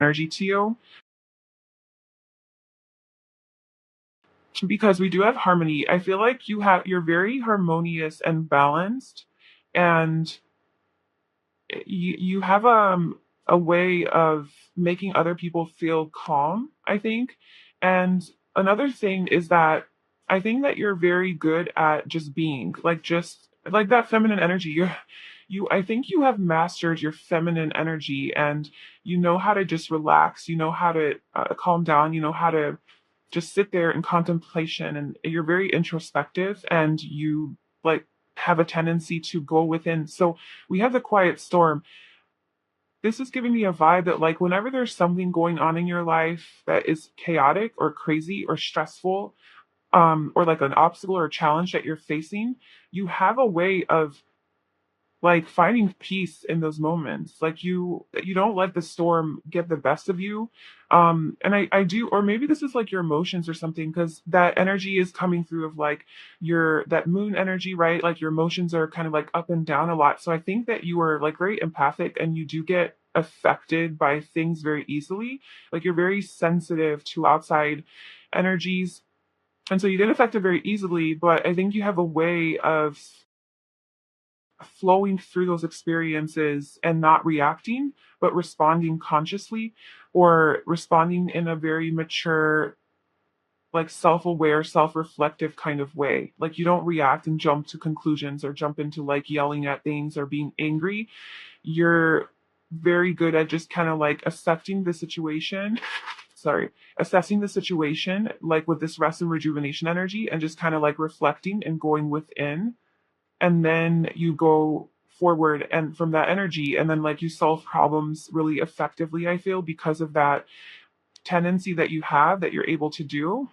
energy to you because we do have harmony. I feel like you're very harmonious and balanced, and you have a way of making other people feel calm, I think. And another thing is that I think that you're very good at just being, like just like that feminine energy. I think you have mastered your feminine energy, and you know how to just relax, you know how to calm down, you know how to just sit there in contemplation, and you're very introspective, and you like have a tendency to go within. So we have the quiet storm. This is giving me a vibe that like whenever there's something going on in your life that is chaotic or crazy or stressful, or like an obstacle or challenge that you're facing, you have a way of like finding peace in those moments. Like you don't let the storm get the best of you. And I do, or maybe this is like your emotions or something, because that energy is coming through of like your that moon energy, right? Like your emotions are kind of like up and down a lot. So I think that you are like very empathic, and you do get affected by things very easily. Like you're very sensitive to outside energies. And so you get affected very easily, but I think you have a way of flowing through those experiences and not reacting, but responding consciously, or responding in a very mature, like self aware, self reflective kind of way. Like you don't react and jump to conclusions or jump into like yelling at things or being angry. You're very good at just kind of like accepting the situation. Sorry, assessing the situation like with this rest and rejuvenation energy, and just kind of like reflecting and going within, and then you go forward and from that energy, and then like you solve problems really effectively, I feel, because of that tendency that you have that you're able to do.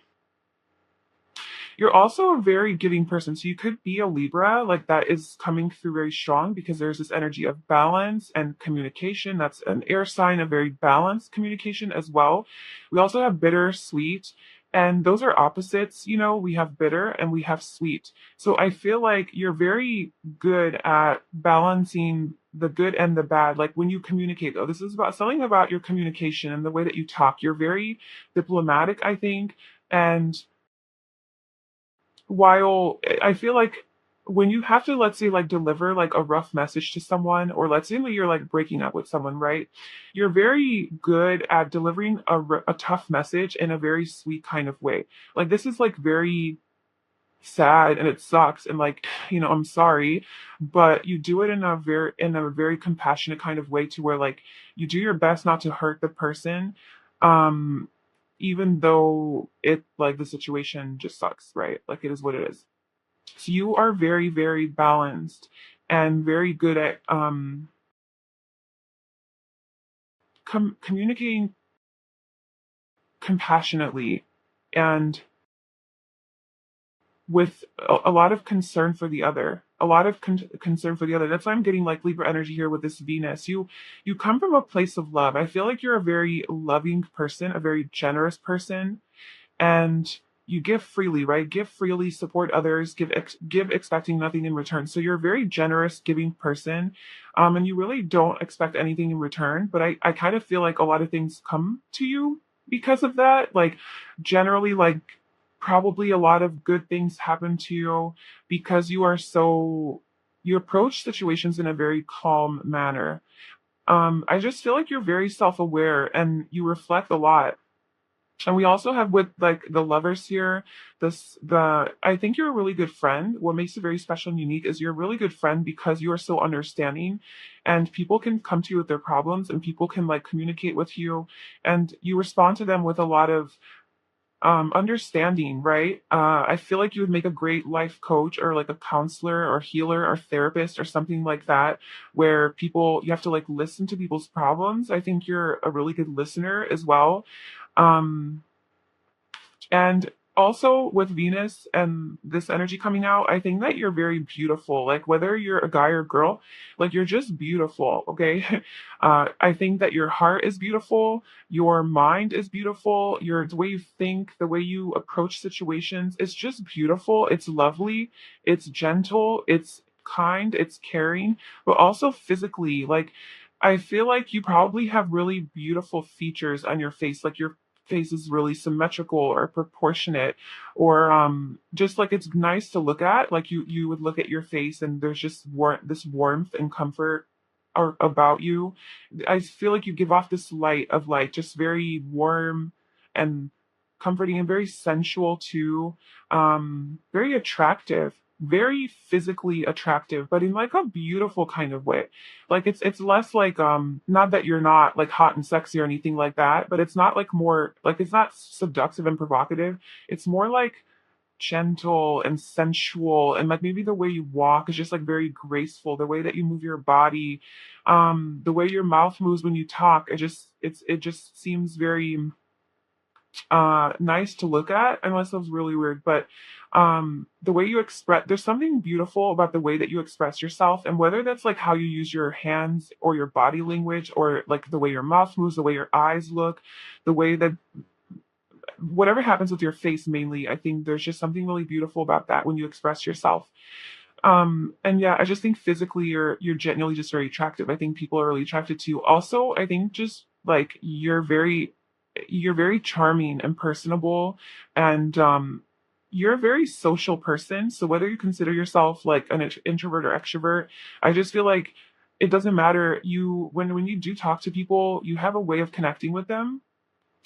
You're also a very giving person, so you could be a Libra, like that is coming through very strong because there's this energy of balance and communication. That's an air sign, a very balanced communication as well. We also have bitter, sweet, and those are opposites. You know, we have bitter and we have sweet. So I feel like you're very good at balancing the good and the bad. Like when you communicate, though, this is about something about your communication and the way that you talk. You're very diplomatic, I think, and while I feel like when you have to, let's say, like deliver like a rough message to someone, or let's say that you're like breaking up with someone, right? You're very good at delivering a tough message in a very sweet kind of way. Like this is like very sad and it sucks, and like I'm sorry, but you do it in a very compassionate kind of way, to where like you do your best not to hurt the person, um even though it like the situation just sucks, right? Like it is what it is. So you are very, very balanced and very good at communicating compassionately, and with a lot of concern for the other, a lot of concern for the other. That's why I'm getting like Libra energy here with this Venus. You come from a place of love. I feel like you're a very loving person, a very generous person, and you give freely, right? Give freely, support others, give expecting nothing in return. So you're a very generous, giving person, and you really don't expect anything in return. But I kind of feel like a lot of things come to you because of that. Like generally, like probably a lot of good things happen to you because you approach situations in a very calm manner. I just feel like you're very self-aware and you reflect a lot. And we also have with like the lovers here, this the I think you're a really good friend. What makes you very special and unique is you're a really good friend because you are so understanding, and people can come to you with their problems, and people can like communicate with you, and you respond to them with a lot of understanding, right? I feel like you would make a great life coach, or like a counselor or healer or therapist or something like that, where people you have to like listen to people's problems. I think you're a really good listener as well. Um, and also with Venus and this energy coming out, I think that you're very beautiful. Like whether you're a guy or girl, like you're just beautiful, okay? I think that your heart is beautiful, your mind is beautiful, the way you think, the way you approach situations, it's just beautiful. It's lovely, it's gentle, it's kind, it's caring, but also physically, like I feel like you probably have really beautiful features on your face, like your face is really symmetrical or proportionate, or just like it's nice to look at. Like you would look at your face and there's just this warmth and comfort about you. I feel like you give off this light of like just very warm and comforting and very sensual too. Very attractive, very physically attractive, but in like a beautiful kind of way. Like it's less like not that you're not like hot and sexy or anything like that, but it's not like more like it's not seductive and provocative. It's more like gentle and sensual, and like maybe the way you walk is just like very graceful, the way that you move your body, the way your mouth moves when you talk, it just seems very nice to look at. I know that sounds really weird, but the way you express, there's something beautiful about the way that you express yourself, and whether that's like how you use your hands or your body language, or like the way your mouth moves, the way your eyes look, the way that whatever happens with your face mainly, I think there's just something really beautiful about that when you express yourself. And yeah, I just think physically you're genuinely just very attractive. I think people are really attracted to you. Also, I think just like you're very charming and personable, and you're a very social person. So whether you consider yourself like an introvert or extrovert, I just feel like it doesn't matter. You when you do talk to people, you have a way of connecting with them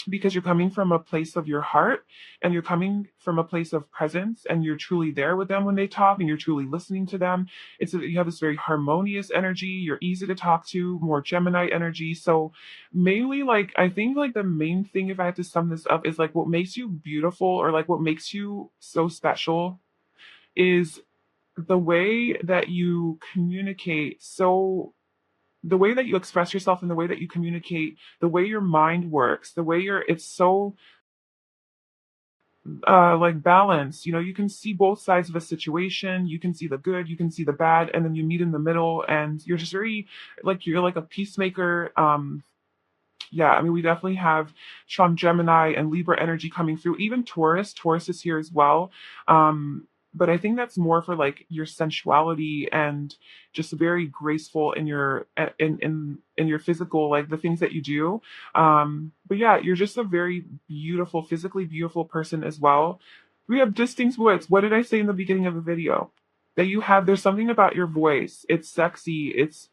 because you're coming from a place of your heart, and you're coming from a place of presence, and you're truly there with them when they talk, and you're truly listening to them. You have this very harmonious energy. You're easy to talk to, more Gemini energy. So mainly, like, I think like the main thing, if I had to sum this up, is like what makes you beautiful, or like what makes you so special, is the way that you communicate. So the way that you express yourself and the way that you communicate, the way your mind works, the way it's so like balanced. You know, you can see both sides of a situation. You can see the good, you can see the bad, and then you meet in the middle, and you're just very like you're like a peacemaker. Yeah, I mean, we definitely have strong Gemini and Libra energy coming through. Even Taurus, Taurus is here as well. But I think that's more for like your sensuality and just very graceful in your in your physical, like the things that you do. But yeah, you're just a very beautiful, physically beautiful person as well. We have distinct voice. What did I say in the beginning of the video? That you have, there's something about your voice. It's sexy. It's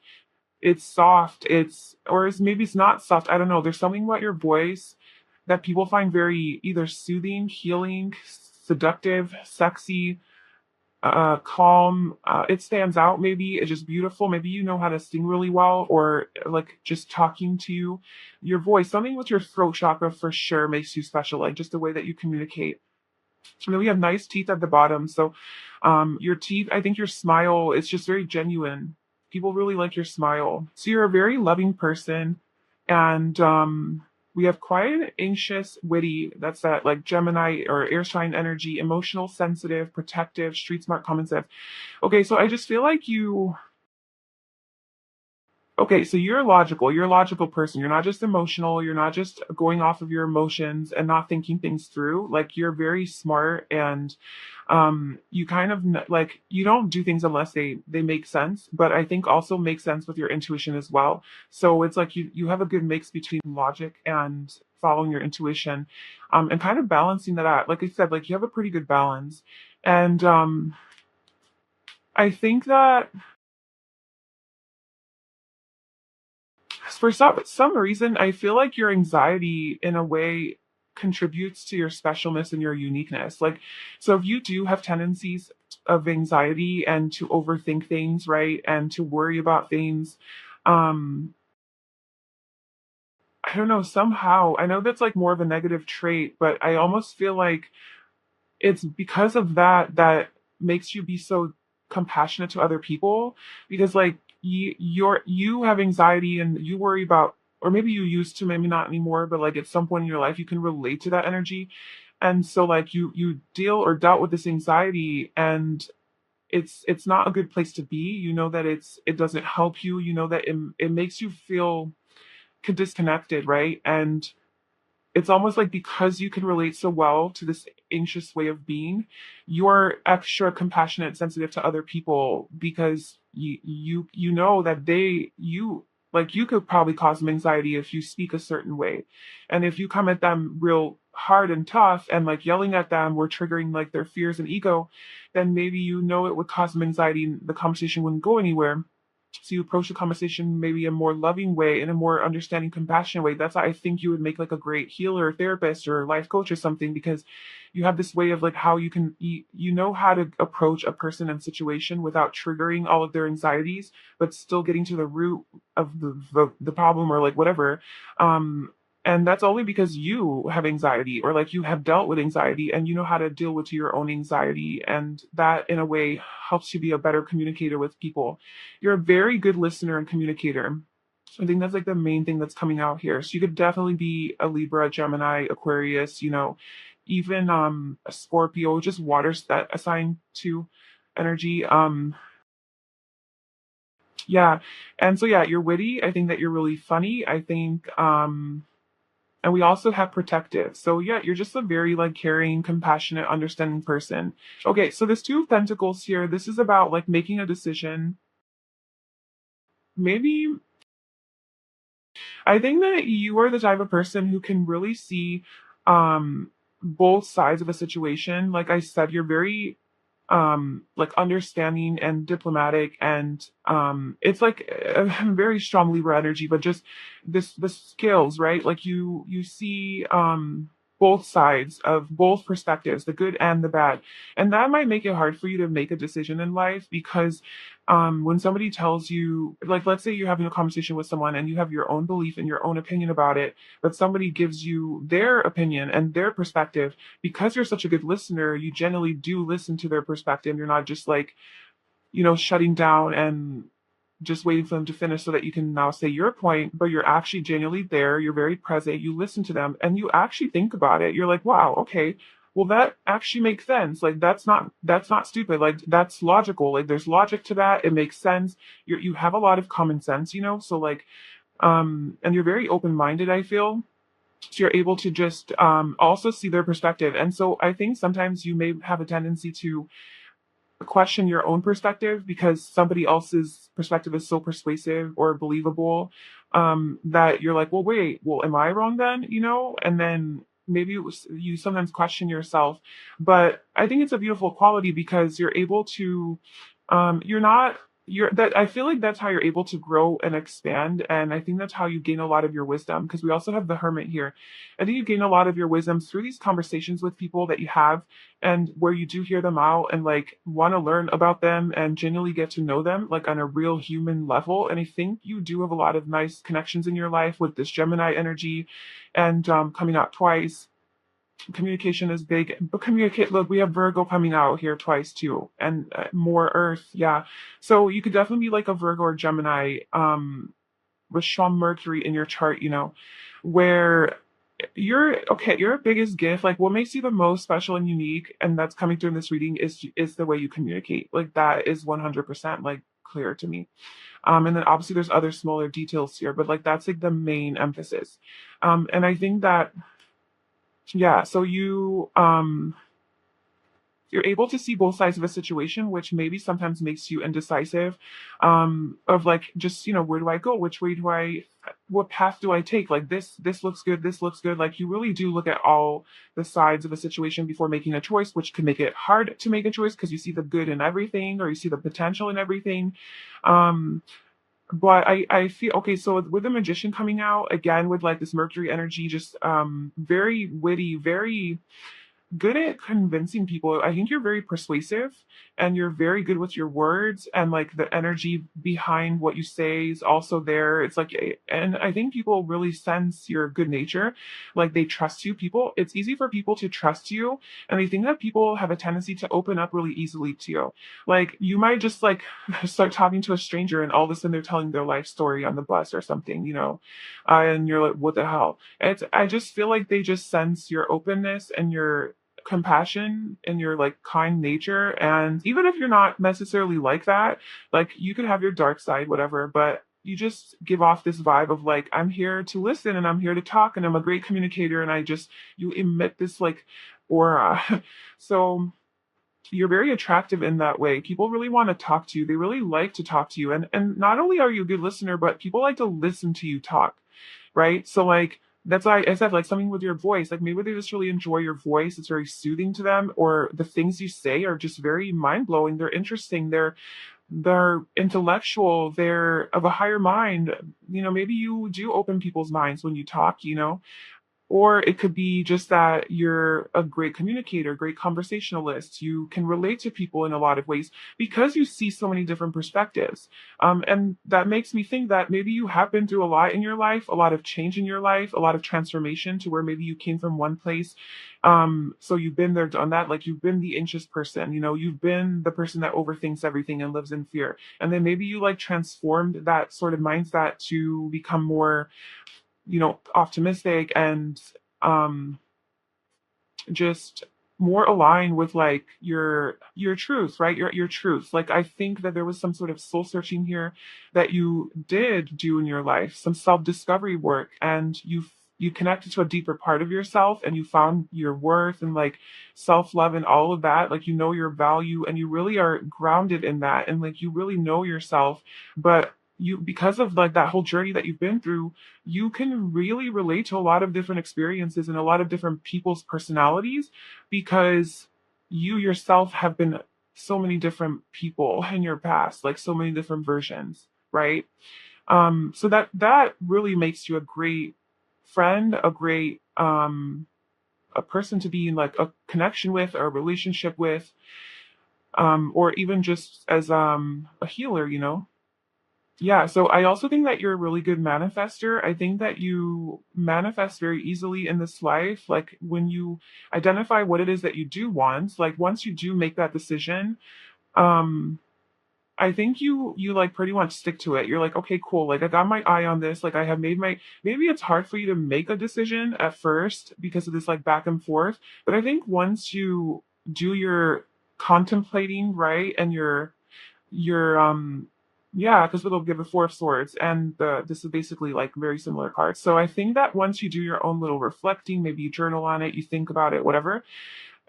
soft, maybe it's not soft, I don't know, there's something about your voice that people find very either soothing, healing, seductive, sexy, calm. It stands out. Maybe it's just beautiful. Maybe you know how to sing really well, or like just talking to you, your voice, something with your throat chakra for sure makes you special, like just the way that you communicate. And then we have nice teeth at the bottom. So your teeth, I think your smile is just very genuine. People really like your smile. So you're a very loving person. And we have quiet, anxious, witty. That's that like Gemini or air sign energy, emotional, sensitive, protective, street smart, common sense. Okay, so I just feel like okay, so you're logical. You're a logical person. You're not just emotional. You're not just going off of your emotions and not thinking things through. Like you're very smart, and you kind of like you don't do things unless they make sense, but I think also make sense with your intuition as well. So it's like you have a good mix between logic and following your intuition, and kind of balancing that out. Like I said, like you have a pretty good balance. And I think that for some reason, I feel like your anxiety in a way contributes to your specialness and your uniqueness. Like, so if you do have tendencies of anxiety and to overthink things, right, and to worry about things, um, I don't know, somehow, I know that's like more of a negative trait, but I almost feel like it's because of that that makes you be so compassionate to other people, because like you have anxiety and you worry about, or maybe you used to, maybe not anymore, but like at some point in your life you can relate to that energy, and so like you deal or dealt with this anxiety, and it's not a good place to be. You know that it doesn't help you. You know that it makes you feel disconnected, right? And it's almost like because you can relate so well to this anxious way of being, you're extra compassionate and sensitive to other people, because you know that Like you could probably cause them anxiety if you speak a certain way. And if you come at them real hard and tough and like yelling at them or triggering like their fears and ego, then maybe it would cause them anxiety and the conversation wouldn't go anywhere. So you approach the conversation maybe a more loving way, in a more understanding, compassionate way. That's why I think you would make like a great healer, therapist, or life coach or something, because you have this way of like how you know how to approach a person and situation without triggering all of their anxieties, but still getting to the root of the problem or like whatever. Um, and that's only because you have anxiety or like you have dealt with anxiety and you know how to deal with your own anxiety. And that in a way helps you be a better communicator with people. You're a very good listener and communicator. I think that's like the main thing that's coming out here. So you could definitely be a Libra, Gemini, Aquarius, even a Scorpio, just waters that assign to energy. Yeah. And so yeah, you're witty. I think that you're really funny. I think and we also have protective. So yeah, you're just a very like caring, compassionate, understanding person. Okay, so this two of pentacles here, this is about like making a decision. Maybe I think that you are the type of person who can really see both sides of a situation. Like I said, you're very like understanding and diplomatic, and it's like a very strong Libra energy, but just the skills, right? Like you see both sides of both perspectives, the good and the bad. And that might make it hard for you to make a decision in life, because when somebody tells you, like, let's say you're having a conversation with someone and you have your own belief and your own opinion about it, but somebody gives you their opinion and their perspective. Because you're such a good listener, you generally do listen to their perspective. You're not just like, shutting down and just waiting for them to finish so that you can now say your point, but you're actually genuinely there. You're very present. You listen to them and you actually think about it. You're like, wow, okay. Well, that actually makes sense. Like that's not stupid. Like that's logical. Like there's logic to that. It makes sense. You have a lot of common sense, so like and you're very open-minded, I feel. So you're able to just also see their perspective. And so I think sometimes you may have a tendency to question your own perspective because somebody else's perspective is so persuasive or believable, that you're like, well, wait, well, am I wrong then? And then maybe you sometimes question yourself. But I think it's a beautiful quality because you're able to, you're not. You're that I feel like that's how you're able to grow and expand. And I think that's how you gain a lot of your wisdom, because we also have the hermit here. I think you gain a lot of your wisdom through these conversations with people that you have, and where you do hear them out and like want to learn about them and genuinely get to know them like on a real human level. And I think you do have a lot of nice connections in your life with this Gemini energy, and coming out twice. Communication is big, but communicate. Look, we have Virgo coming out here twice too, and more Earth. Yeah, so you could definitely be like a Virgo or Gemini, with strong Mercury in your chart. Where your biggest gift, like what makes you the most special and unique, and that's coming through in this reading, is the way you communicate. Like that is 100% like clear to me. And then obviously there's other smaller details here, but like that's like the main emphasis. And I think that, yeah, so you're able to see both sides of a situation, which maybe sometimes makes you indecisive, of like, just, where do I go? What path do I take? Like this looks good. This looks good. Like you really do look at all the sides of a situation before making a choice, which can make it hard to make a choice because you see the good in everything or you see the potential in everything. Um, but I feel okay. So with the magician coming out again with like this Mercury energy, just very witty, very good at convincing people. I think you're very persuasive and you're very good with your words, and like the energy behind what you say is also there. It's like, and I think people really sense your good nature. Like they trust you. It's easy for people to trust you. And I think that people have a tendency to open up really easily to you. Like you might just like start talking to a stranger and all of a sudden they're telling their life story on the bus or something, and you're like, what the hell? I just feel like they just sense your openness and your compassion and your like kind nature. And even if you're not necessarily like that, like you could have your dark side, whatever, but you just give off this vibe of like, I'm here to listen and I'm here to talk and I'm a great communicator, and you emit this like aura. So you're very attractive in that way. People really want to talk to you. They really like to talk to you. And not only are you a good listener, but people like to listen to you talk, right? So like that's why I said like something with your voice. Like maybe they just really enjoy your voice. It's very soothing to them, or the things you say are just very mind blowing. They're interesting. They're intellectual. They're of a higher mind. You know, maybe you do open people's minds when you talk, you know, or it could be just that you're a great communicator, great conversationalist. You can relate to people in a lot of ways because you see so many different perspectives. And that makes me think that maybe you have been through a lot in your life, a lot of change in your life, a lot of transformation to where maybe you came from one place. So you've been there, done that. Like you've been the anxious person, you know, you've been the person that overthinks everything and lives in fear. And then maybe you like transformed that sort of mindset to become more, you know, optimistic and um just more aligned with like your truth, right? Your truth. Like I think that there was some sort of soul searching here that you did do in your life, some self-discovery work, and you connected to a deeper part of yourself and you found your worth and like self-love and all of that. Like you know your value and you really are grounded in that and like you really know yourself. But you, because of like that whole journey that you've been through, you can really relate to a lot of different experiences and a lot of different people's personalities because you yourself have been so many different people in your past, like so many different versions, right? So that really makes you a great friend, a great a person to be in like a connection with or a relationship with, or even just as a healer, you know. Yeah, so I also think that you're a really good manifester. I think that you manifest very easily in this life. Like when you identify what it is that you do want, like once you do make that decision, um, I think you like pretty much stick to it. You're like, okay, cool. Like I got my eye on this. Like I have made my, maybe it's hard for you to make a decision at first because of this like back and forth. But I think once you do your contemplating, right, and your yeah, because it'll give a four of swords and this is basically like very similar cards. So I think that once you do your own little reflecting, maybe you journal on it, you think about it, whatever,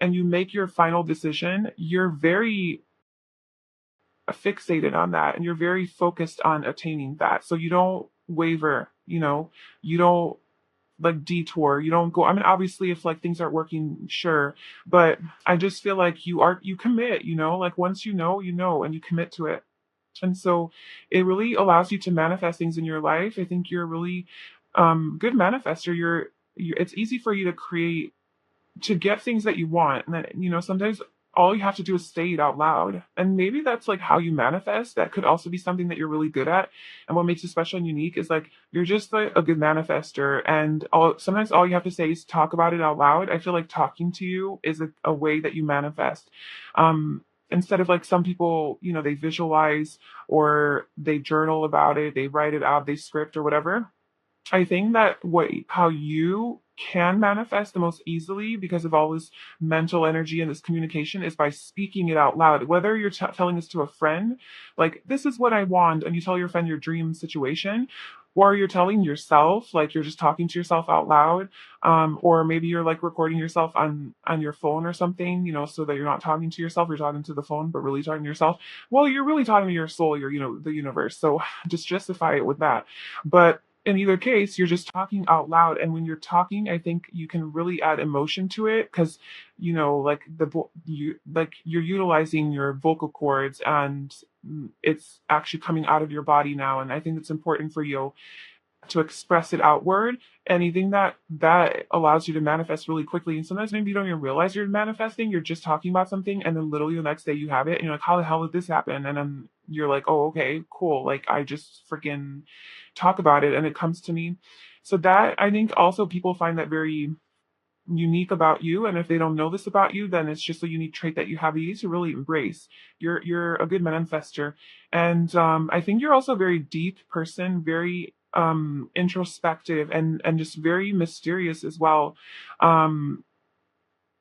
and you make your final decision, you're very fixated on that and you're very focused on attaining that. So you don't waver, you know, you don't like detour, you don't go, I mean obviously if like things aren't working, sure, but I just feel like you commit, you know, like once you know and you commit to it. And so it really allows you to manifest things in your life. I think you're a really good manifester. It's easy for you to create, to get things that you want. And then, you know, sometimes all you have to do is say it out loud. And maybe that's like how you manifest. That could also be something that you're really good at. And what makes you special and unique is like you're just like a good manifester. And sometimes all you have to say is talk about it out loud. I feel like talking to you is a way that you manifest. Instead of like some people, you know, they visualize or they journal about it, they write it out, they script or whatever. I think that how you can manifest the most easily because of all this mental energy and this communication is by speaking it out loud. Whether you're telling this to a friend, like this is what I want, and you tell your friend your dream situation, or you're telling yourself, like you're just talking to yourself out loud, or maybe you're like recording yourself on your phone or something, you know, so that you're not talking to yourself, you're talking to the phone, but really talking to yourself. Well, you're really talking to your soul, your, you know, the universe. So just justify it with that. But in either case, you're just talking out loud. And when you're talking, I think you can really add emotion to it because, you know, like you're utilizing your vocal cords and it's actually coming out of your body now. And I think it's important for you to express it outward. Anything that allows you to manifest really quickly. And sometimes maybe you don't even realize you're manifesting. You're just talking about something, and then literally the next day you have it, and you're like, "How the hell did this happen?" And then you're like, "Oh, okay, cool. Like I just freaking talk about it, and it comes to me." So that I think also people find that very unique about you, and if they don't know this about you, then it's just a unique trait that you have. You need to really embrace. You're a good manifester, and I think you're also a very deep person, very introspective, and just very mysterious as well. Um,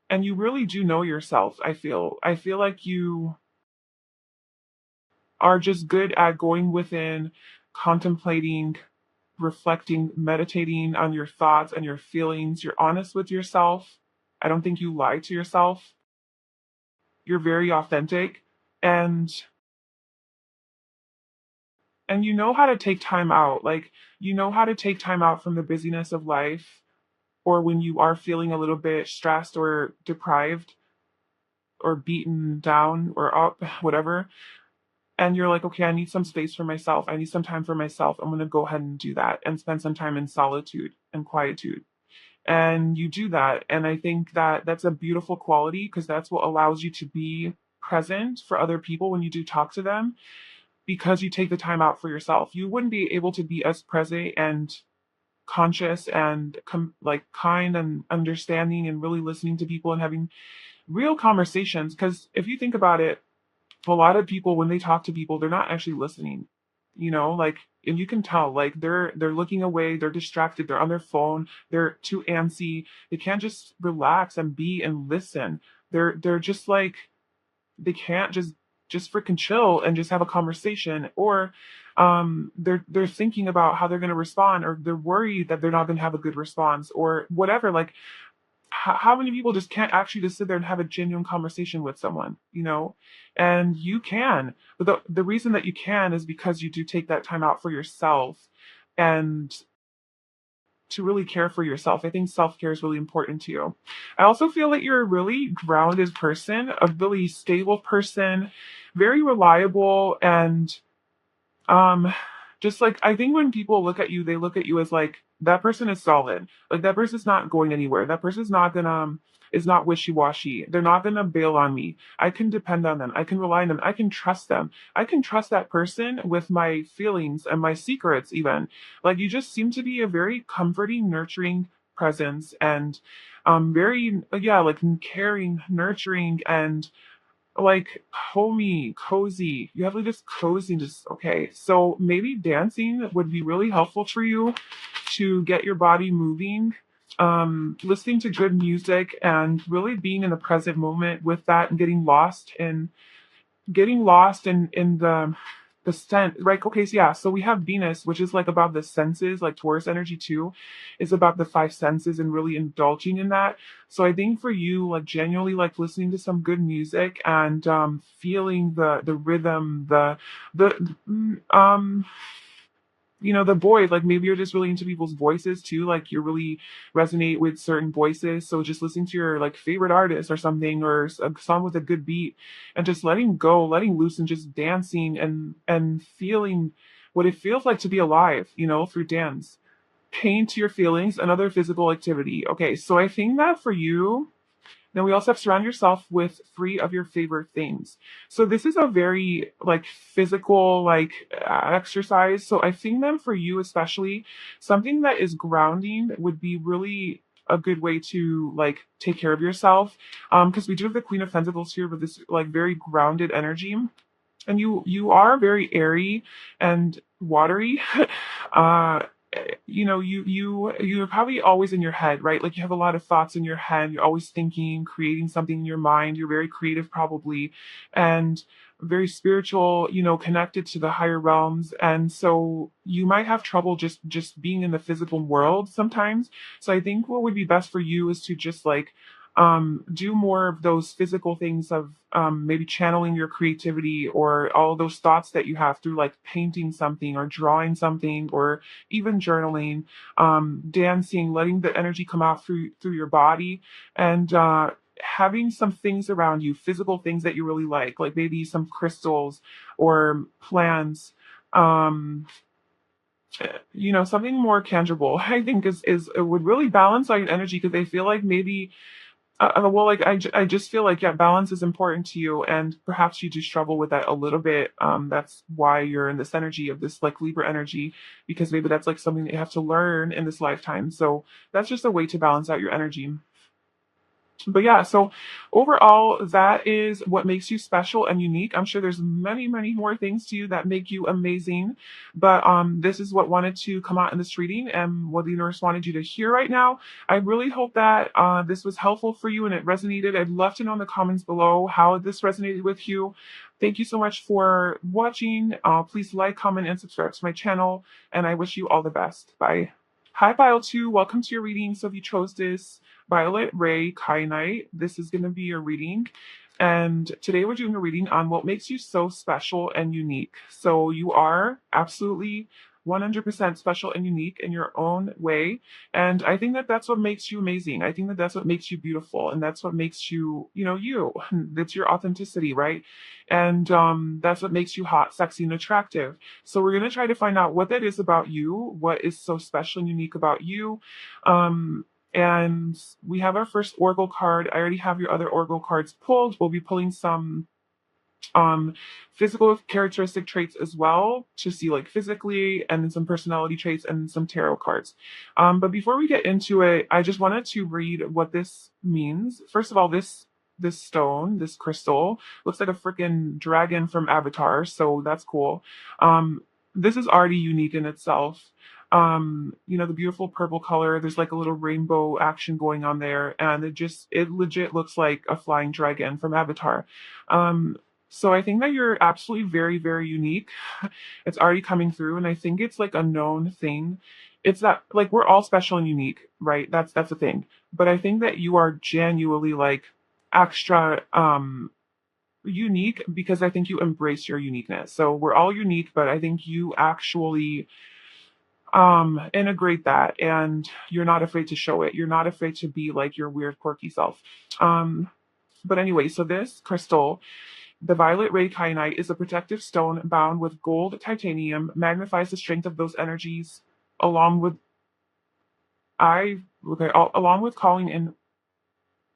and you really do know yourself. I feel like you are just good at going within, contemplating, reflecting, meditating on your thoughts and your feelings. You're honest with yourself. I don't think you lie to yourself. You're very authentic, and you know how to take time out. Like, you know how to take time out from the busyness of life, or when you are feeling a little bit stressed or deprived or beaten down or up, whatever. And you're like, okay, I need some space for myself. I need some time for myself. I'm going to go ahead and do that and spend some time in solitude and quietude. And you do that. And I think that that's a beautiful quality, because that's what allows you to be present for other people when you do talk to them, because you take the time out for yourself. You wouldn't be able to be as present and conscious and like kind and understanding and really listening to people and having real conversations. Because if you think about it, a lot of people, when they talk to people, they're not actually listening. Like, and you can tell, like, they're looking away, they're distracted, they're on their phone, they're too antsy, they can't just relax and be and listen. They're just like, they can't just freaking chill and just have a conversation. Or they're thinking about how they're going to respond, or they're worried that they're not going to have a good response or whatever. Like, how many people just can't actually just sit there and have a genuine conversation with someone? And you can. But the reason that you can is because you do take that time out for yourself, and to really care for yourself. I think self-care is really important to you. I also feel that you're a really grounded person, a really stable person, very reliable, and um, just like, I think when people look at you, they look at you as like, that person is solid. Like, that person's not going anywhere. That person's not gonna is not wishy-washy. They're not gonna bail on me. I can depend on them. I can rely on them. I can trust them. I can trust that person with my feelings and my secrets even. Like, you just seem to be a very comforting, nurturing presence, and very, yeah, like caring, nurturing, and like homey, cozy. You have like this coziness. Okay, so maybe dancing would be really helpful for you to get your body moving. Listening to good music and really being in the present moment with that, and getting lost in the sense, right? Okay, so yeah, so we have Venus, which is like about the senses, like Taurus energy too, is about the five senses and really indulging in that. So I think for you, like genuinely like listening to some good music and feeling the rhythm, the voice, like maybe you're just really into people's voices too, like you really resonate with certain voices. So just listening to your like favorite artist or something, or a song with a good beat, and just letting go, letting loose, and just dancing and feeling what it feels like to be alive, through dance. Paint your feelings, another physical activity. Okay, so I think that for you, then we also have surround yourself with three of your favorite things. So this is a very like physical like exercise. So I think that for you especially, something that is grounding would be really a good way to like take care of yourself. Because we do have the Queen of Pentacles here with this like very grounded energy. And you are very airy and watery. uh you're probably always in your head, right? Like, you have a lot of thoughts in your head. You're always thinking, creating something in your mind. You're very creative probably, and very spiritual, connected to the higher realms. And so you might have trouble just being in the physical world sometimes. So I think what would be best for you is to just like do more of those physical things of maybe channeling your creativity, or all those thoughts that you have through like painting something or drawing something, or even journaling, dancing, letting the energy come out through your body, and having some things around you, physical things that you really like maybe some crystals or plants. Um, Something more tangible. I think is it would really balance out your energy, because I feel like maybe well, like I just feel like, yeah, balance is important to you, and perhaps you do struggle with that a little bit. That's why you're in this energy of this like Libra energy, because maybe that's like something that you have to learn in this lifetime. So that's just a way to balance out your energy. But yeah, so overall, that is what makes you special and unique. I'm sure there's many, many more things to you that make you amazing. But this is what wanted to come out in this reading, and what the universe wanted you to hear right now. I really hope that this was helpful for you and it resonated. I'd love to know in the comments below how this resonated with you. Thank you so much for watching. Please like, comment, and subscribe to my channel. And I wish you all the best. Bye. Hi, Pile 2. Welcome to your reading. So if you chose this, Violet Ray Kyanite, this is going to be your reading. And today we're doing a reading on what makes you so special and unique. So you are absolutely 100% special and unique in your own way. And I think that that's what makes you amazing. I think that that's what makes you beautiful. And that's what makes you, you. That's your authenticity, right? And that's what makes you hot, sexy, and attractive. So we're going to try to find out what that is about you, what is so special and unique about you. And we have our first oracle card. I already have your other oracle cards pulled. We'll be pulling some physical characteristic traits as well to see like physically, and then some personality traits and some tarot cards. But before we get into it, I just wanted to read what this means. First of all, this stone, this crystal, looks like a freaking dragon from Avatar, so that's cool. This is already unique in itself. The beautiful purple color, there's like a little rainbow action going on there, and it legit looks like a flying dragon from Avatar. So I think that you're absolutely very, very unique. It's already coming through, and I think it's like a known thing. It's that like we're all special and unique, right? That's the thing. But I think that you are genuinely like extra unique because I think you embrace your uniqueness. So we're all unique, but I think you actually integrate that, and you're not afraid to show it. You're not afraid to be like your weird quirky self. But anyway, so this crystal, the violet ray kyanite, is a protective stone bound with gold titanium, magnifies the strength of those energies along with along with calling in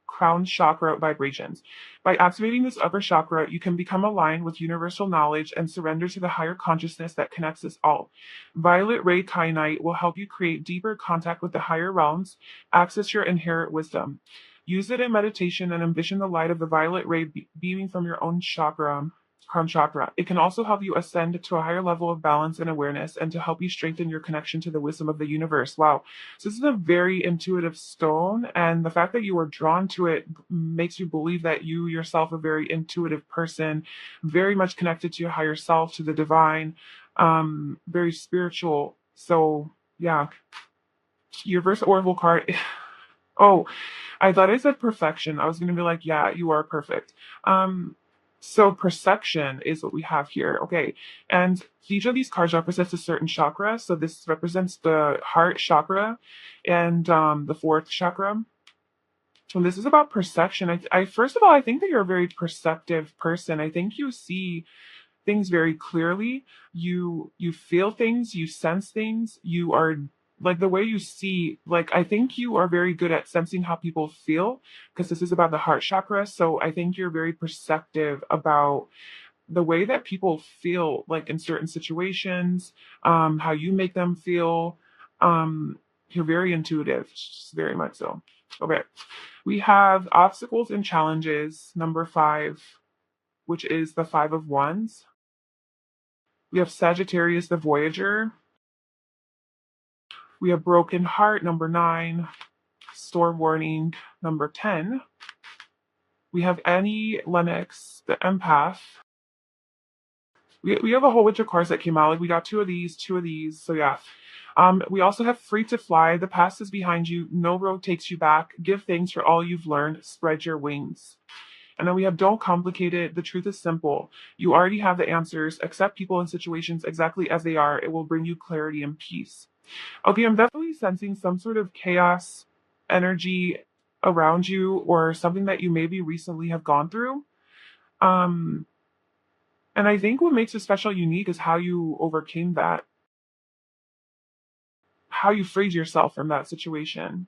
crown chakra vibrations. By activating this upper chakra, you can become aligned with universal knowledge and surrender to the higher consciousness that connects us all. Violet ray kyanite will help you create deeper contact with the higher realms, access your inherent wisdom. Use it in meditation and envision the light of the violet ray beaming from your own chakra, crown chakra. It can also help you ascend to a higher level of balance and awareness, and to help you strengthen your connection to the wisdom of the universe. Wow. So this is a very intuitive stone, and the fact that you are drawn to it makes you believe that you yourself are a very intuitive person, very much connected to your higher self, to the divine, very spiritual. So yeah, your first oracle card. Oh, I thought I said perfection. I was going to be like, yeah, you are perfect. So perception is what we have here. Okay. And each of these cards represents a certain chakra. So this represents the heart chakra and the fourth chakra. So this is about perception. I first of all, I think that you're a very perceptive person. I think you see things very clearly. You feel things, you sense things, you are like the way you see, like I think you are very good at sensing how people feel, because this is about the heart chakra. So I think you're very perceptive about the way that people feel like in certain situations, how you make them feel. You're very intuitive, very much so. Okay. We have obstacles and challenges, number 5, which is the 5 of Wands. We have Sagittarius, the Voyager. We have Broken Heart, number 9. Storm Warning, number 10. We have Annie Lennox, the Empath. We have a whole bunch of cards that came out. Like we got two of these. So yeah. We also have Free to Fly. The past is behind you. No road takes you back. Give thanks for all you've learned. Spread your wings. And then we have Don't Complicate It. The truth is simple. You already have the answers. Accept people and situations exactly as they are. It will bring you clarity and peace. Okay, I'm definitely sensing some sort of chaos energy around you, or something that you maybe recently have gone through. Um, and I think what makes it special unique is how you overcame that, how you freed yourself from that situation,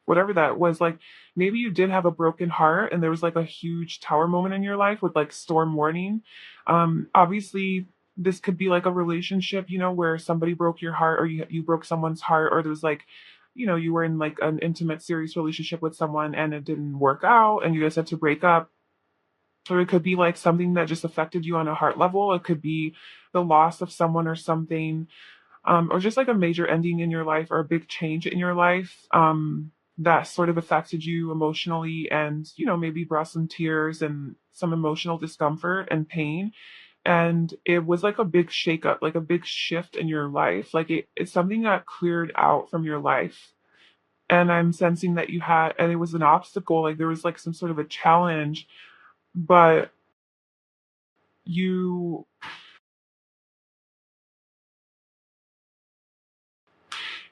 whatever that was. Like maybe you did have a broken heart and there was like a huge tower moment in your life with like storm warning. Obviously this could be like a relationship, where somebody broke your heart, or you broke someone's heart, or there was like, you were in like an intimate serious relationship with someone and it didn't work out and you guys had to break up. Or it could be like something that just affected you on a heart level. It could be the loss of someone or something, or just like a major ending in your life or a big change in your life, that sort of affected you emotionally, and maybe brought some tears and some emotional discomfort and pain. And it was like a big shakeup, like a big shift in your life. Like it's something that cleared out from your life. And I'm sensing that you had, and it was an obstacle, like there was like some sort of a challenge but you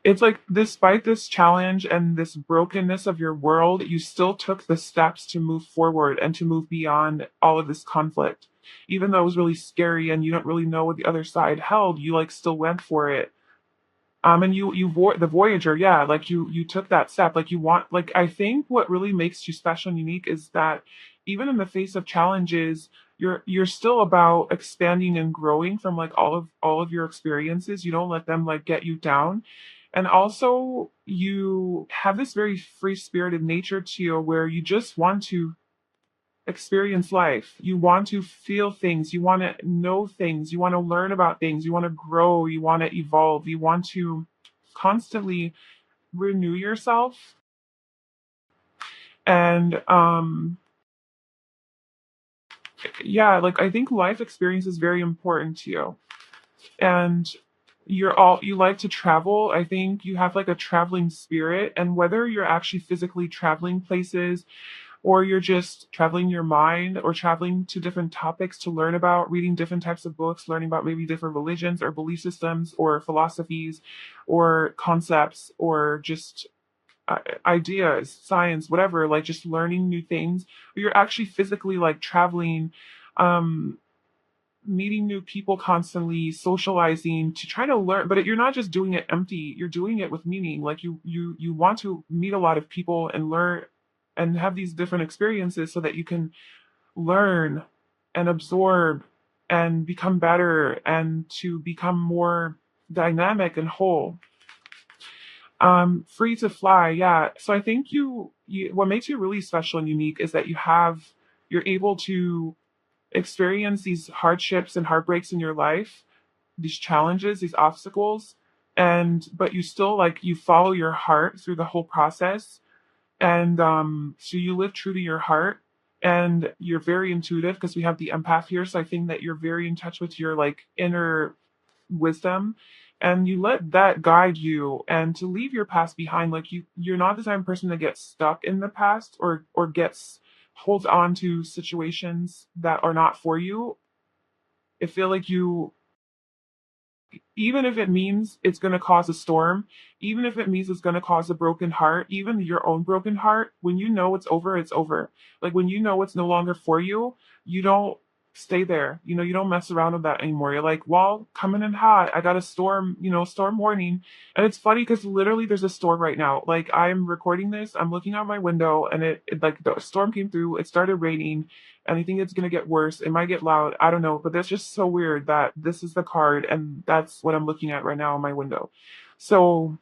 it's like despite this challenge and this brokenness of your world, you still took the steps to move forward and to move beyond all of this conflict. Even though it was really scary and you don't really know what the other side held, you like still went for it. And the Voyager, yeah, like you took that step. Like you want, like I think what really makes you special and unique is that even in the face of challenges, you're still about expanding and growing from like all of your experiences. You don't let them like get you down. And also you have this very free spirited nature to you where you just want to experience life. You want to feel things. You want to know things. You want to learn about things. You want to grow. You want to evolve. You want to constantly renew yourself. And yeah, like I think life experience is very important to you. And you like to travel. I think you have like a traveling spirit. And whether you're actually physically traveling places or you're just traveling your mind or traveling to different topics to learn about, reading different types of books, learning about maybe different religions or belief systems or philosophies or concepts or just ideas, science, whatever, like just learning new things. You're actually physically like traveling, um, meeting new people constantly, socializing to try to learn, but you're not just doing it empty, you're doing it with meaning. Like you want to meet a lot of people and learn and have these different experiences so that you can learn and absorb and become better and to become more dynamic and whole. Free to fly, yeah. So I think you what makes you really special and unique is that you're able to experience these hardships and heartbreaks in your life, these challenges, these obstacles, and but you still like you follow your heart through the whole process. And so you live true to your heart and you're very intuitive because we have the empath here. So I think that you're very in touch with your like inner wisdom and you let that guide you and to leave your past behind. Like you're not the type of person that gets stuck in the past or gets holds on to situations that are not for you. I feel like you even if it means it's going to cause a storm, even if it means it's going to cause a broken heart, even your own broken heart, when you know it's over, it's over. Like when you know it's no longer for you, you don't stay there. You don't mess around with that anymore. You're like, well, coming in hot. I got a storm, storm warning. And it's funny because literally there's a storm right now. Like I'm recording this, I'm looking out my window and it like the storm came through, it started raining and I think it's gonna get worse. It might get loud. I don't know, but that's just so weird that this is the card and that's what I'm looking at right now on my window. So,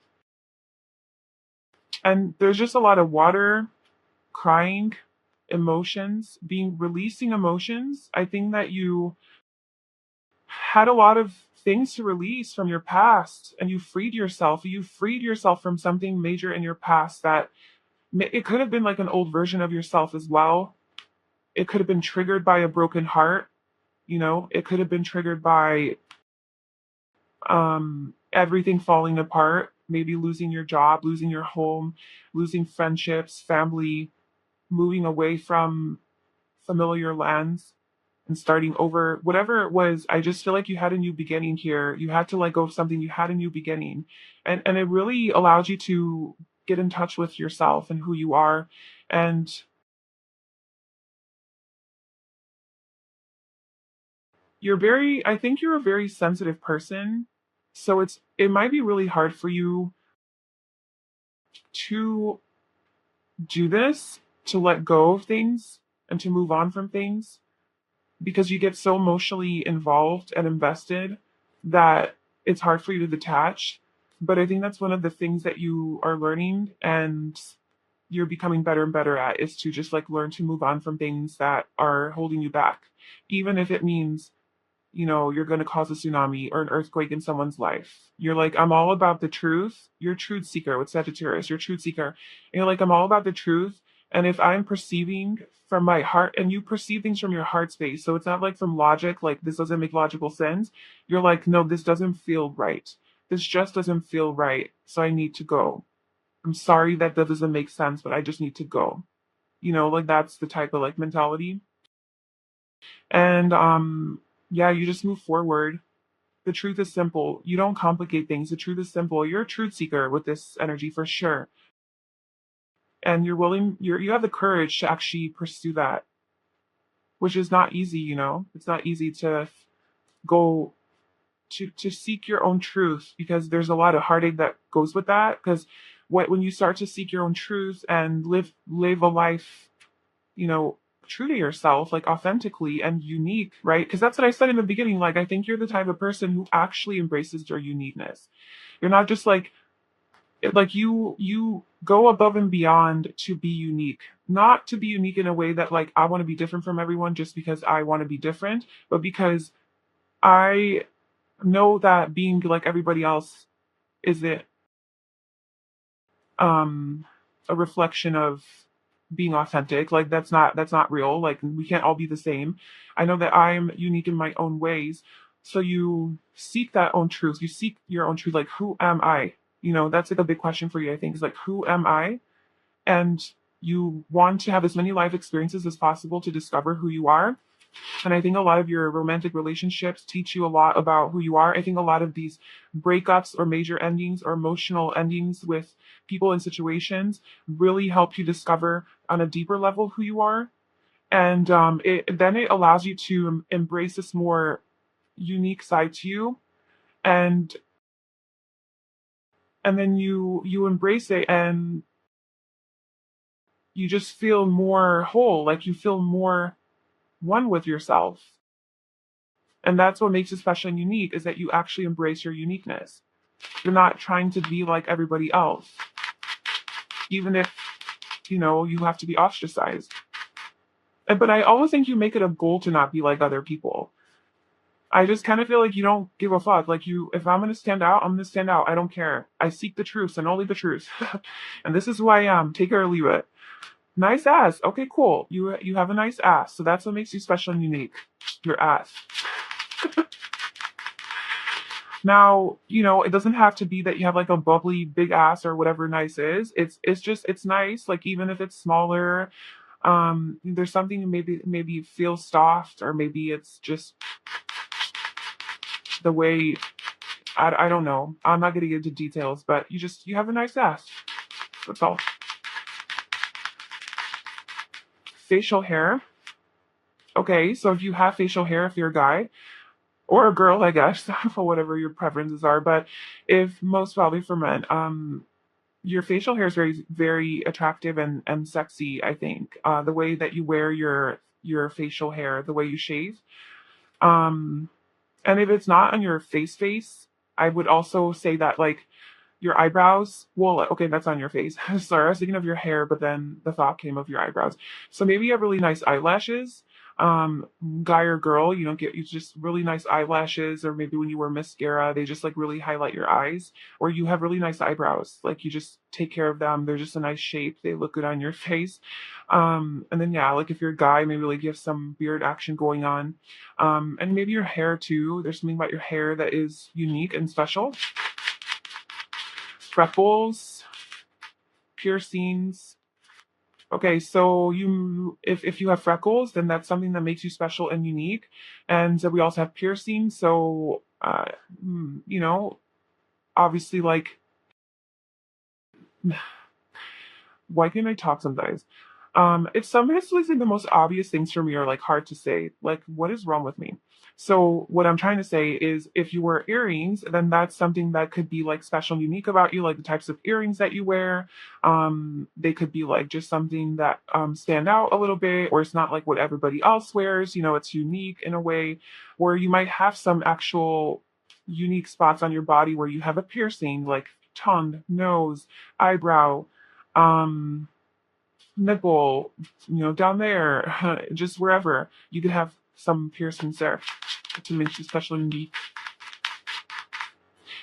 and there's just a lot of water, crying, emotions, releasing emotions. I think that you had a lot of things to release from your past and you freed yourself. You freed yourself from something major in your past that it could have been like an old version of yourself as well. It could have been triggered by a broken heart. It could have been triggered by everything falling apart, maybe losing your job, losing your home, losing friendships, family, moving away from familiar lands and starting over, whatever it was. I just feel like you had a new beginning here. You had to let go of something, you had a new beginning. And it really allows you to get in touch with yourself and who you are. And I think you're a very sensitive person. So it might be really hard for you to do this, to let go of things and to move on from things because you get so emotionally involved and invested that it's hard for you to detach. But I think that's one of the things that you are learning and you're becoming better and better at is to just like learn to move on from things that are holding you back, even if it means you're going to cause a tsunami or an earthquake in someone's life. You're like, I'm all about the truth. You're a truth seeker with Sagittarius. You're a truth seeker. And you're like, I'm all about the truth. And if I'm perceiving from my heart, and you perceive things from your heart space, so it's not like from logic, like this doesn't make logical sense. You're like, no, this doesn't feel right. This just doesn't feel right. So I need to go. I'm sorry that doesn't make sense, but I just need to go. Like that's the type of like mentality. And yeah, you just move forward. The truth is simple. You don't complicate things. The truth is simple. You're a truth seeker with this energy for sure. And you have the courage to actually pursue that, which is not easy, you know. It's not easy to go to seek your own truth, because there's a lot of heartache that goes with that. Because when you start to seek your own truth and live a life, you know, true to yourself, like authentically and unique, right? Because that's what I said in the beginning. Like, I think you're the type of person who actually embraces your uniqueness. You're not just like you go above and beyond to be unique, not to be unique in a way that like I want to be different from everyone just because I want to be different, but because I know that being like everybody else isn't um a reflection of being authentic. Like that's not real. Like we can't all be the same. I know that I'm unique in my own ways. So you seek that own truth. You seek your own truth. Like, who am I? You know, that's like a big question for you, I think, is like, who am I? And you want to have as many life experiences as possible to discover who you are. And I think a lot of your romantic relationships teach you a lot about who you are. I think a lot of these breakups or major endings or emotional endings with people and situations really help you discover on a deeper level who you are. And it allows you to embrace this more unique side to you. And then you embrace it, and you just feel more whole, like you feel more one with yourself. And that's what makes it special and unique, is that you actually embrace your uniqueness. You're not trying to be like everybody else, even if, you know, you have to be ostracized. But I always think you make it a goal to not be like other people. I just kind of feel like you don't give a fuck. Like, if I'm gonna stand out, I'm gonna stand out. I don't care. I seek the truth and only the truth. And this is who I am. Take it or leave it. Nice ass. Okay, cool. You have a nice ass. So that's what makes you special and unique. Your ass. Now, you know, it doesn't have to be that you have like a bubbly big ass or whatever nice is. It's just it's nice. Like, even if it's smaller, there's something, maybe you feel soft, or maybe it's just the way, I don't know. I'm not gonna get into details, but you have a nice ass. That's all. Facial hair. Okay, so if you have facial hair, if you're a guy, or a girl, I guess, for whatever your preferences are. But if most probably for men, your facial hair is very, very attractive and sexy. I think the way that you wear your facial hair, the way you shave, um, and if it's not on your face, I would also say that, like, your eyebrows, well, okay, that's on your face. Sorry, I was thinking of your hair, but then the thought came of your eyebrows. So maybe you have really nice eyelashes. Guy or girl, you don't get you just really nice eyelashes, or maybe when you wear mascara, they just like really highlight your eyes. Or you have really nice eyebrows, like you just take care of them. They're just a nice shape. They look good on your face. And then yeah, like if you're a guy, maybe like you have some beard action going on. And maybe your hair too. There's something about your hair that is unique and special. Freckles, piercings. Okay, so if you have freckles, then that's something that makes you special and unique. And we also have piercings. So you know, obviously, like, why can't I talk sometimes? It's sometimes like the most obvious things for me are like hard to say. Like, what is wrong with me? So what I'm trying to say is, if you wear earrings, then that's something that could be like special and unique about you, like the types of earrings that you wear. They could be like just something that stand out a little bit, or it's not like what everybody else wears. You know, it's unique in a way where you might have some actual unique spots on your body where you have a piercing, like tongue, nose, eyebrow, um nipple, you know, down there, just wherever. You could have some piercings there to make you special and unique.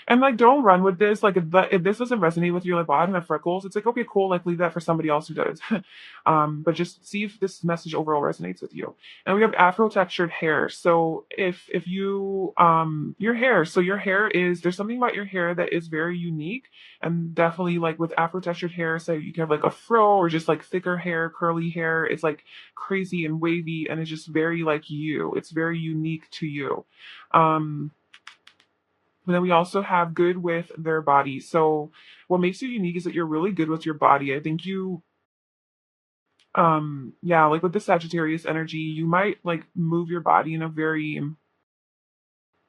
And like, don't run with this. Like, if this doesn't resonate with you, like, well, I don't have freckles. It's like, okay, cool. Like, leave that for somebody else who does. But just see if this message overall resonates with you. And we have Afro textured hair. So if you your hair, so your hair is there's something about your hair that is very unique, and definitely like with Afro textured hair, so you can have like a fro or just like thicker hair, curly hair. It's like crazy and wavy, and it's just very like you. It's very unique to you. Um, but then we also have good with their body. So what makes you unique is that you're really good with your body. I think you yeah, like with the Sagittarius energy, you might like move your body in a very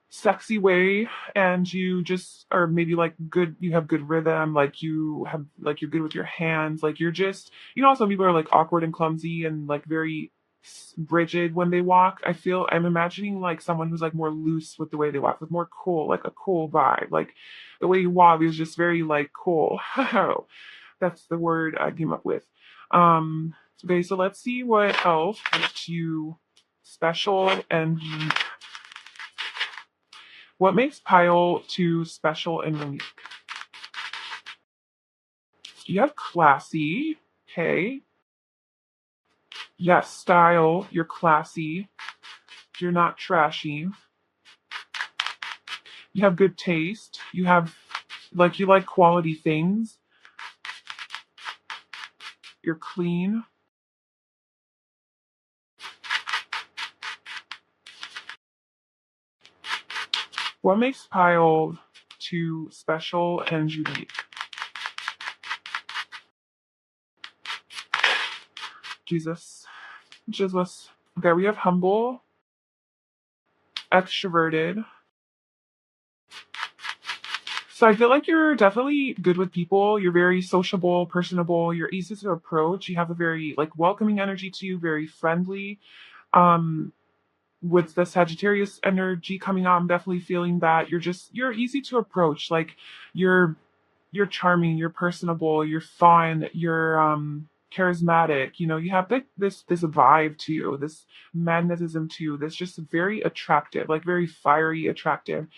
sexy way, and you just are maybe like good, you have good rhythm, like you have like you're good with your hands, like you're just, some people are like awkward and clumsy and like very rigid when they walk. I'm imagining like someone who's like more loose with the way they walk, with more cool, like a cool vibe, like the way you walk is just very like cool. That's the word I came up with. um okay, so let's see what else makes you special and unique. What makes Pile 2 special and unique? You have classy. Okay. Yes, style. You're classy. You're not trashy. You have good taste. You like quality things. You're clean. What makes Pile 2 special and unique? Jesus. Jesus. Okay, we have humble, extroverted. So I feel like you're definitely good with people. You're very sociable, personable. You're easy to approach. You have a very like welcoming energy to you, very friendly. Um, with the Sagittarius energy coming out, I'm definitely feeling that you're easy to approach. Like you're you're charming, you're personable, you're fun, you're charismatic. You have like this vibe to you, this magnetism to you that's just very attractive, like very fiery attractive.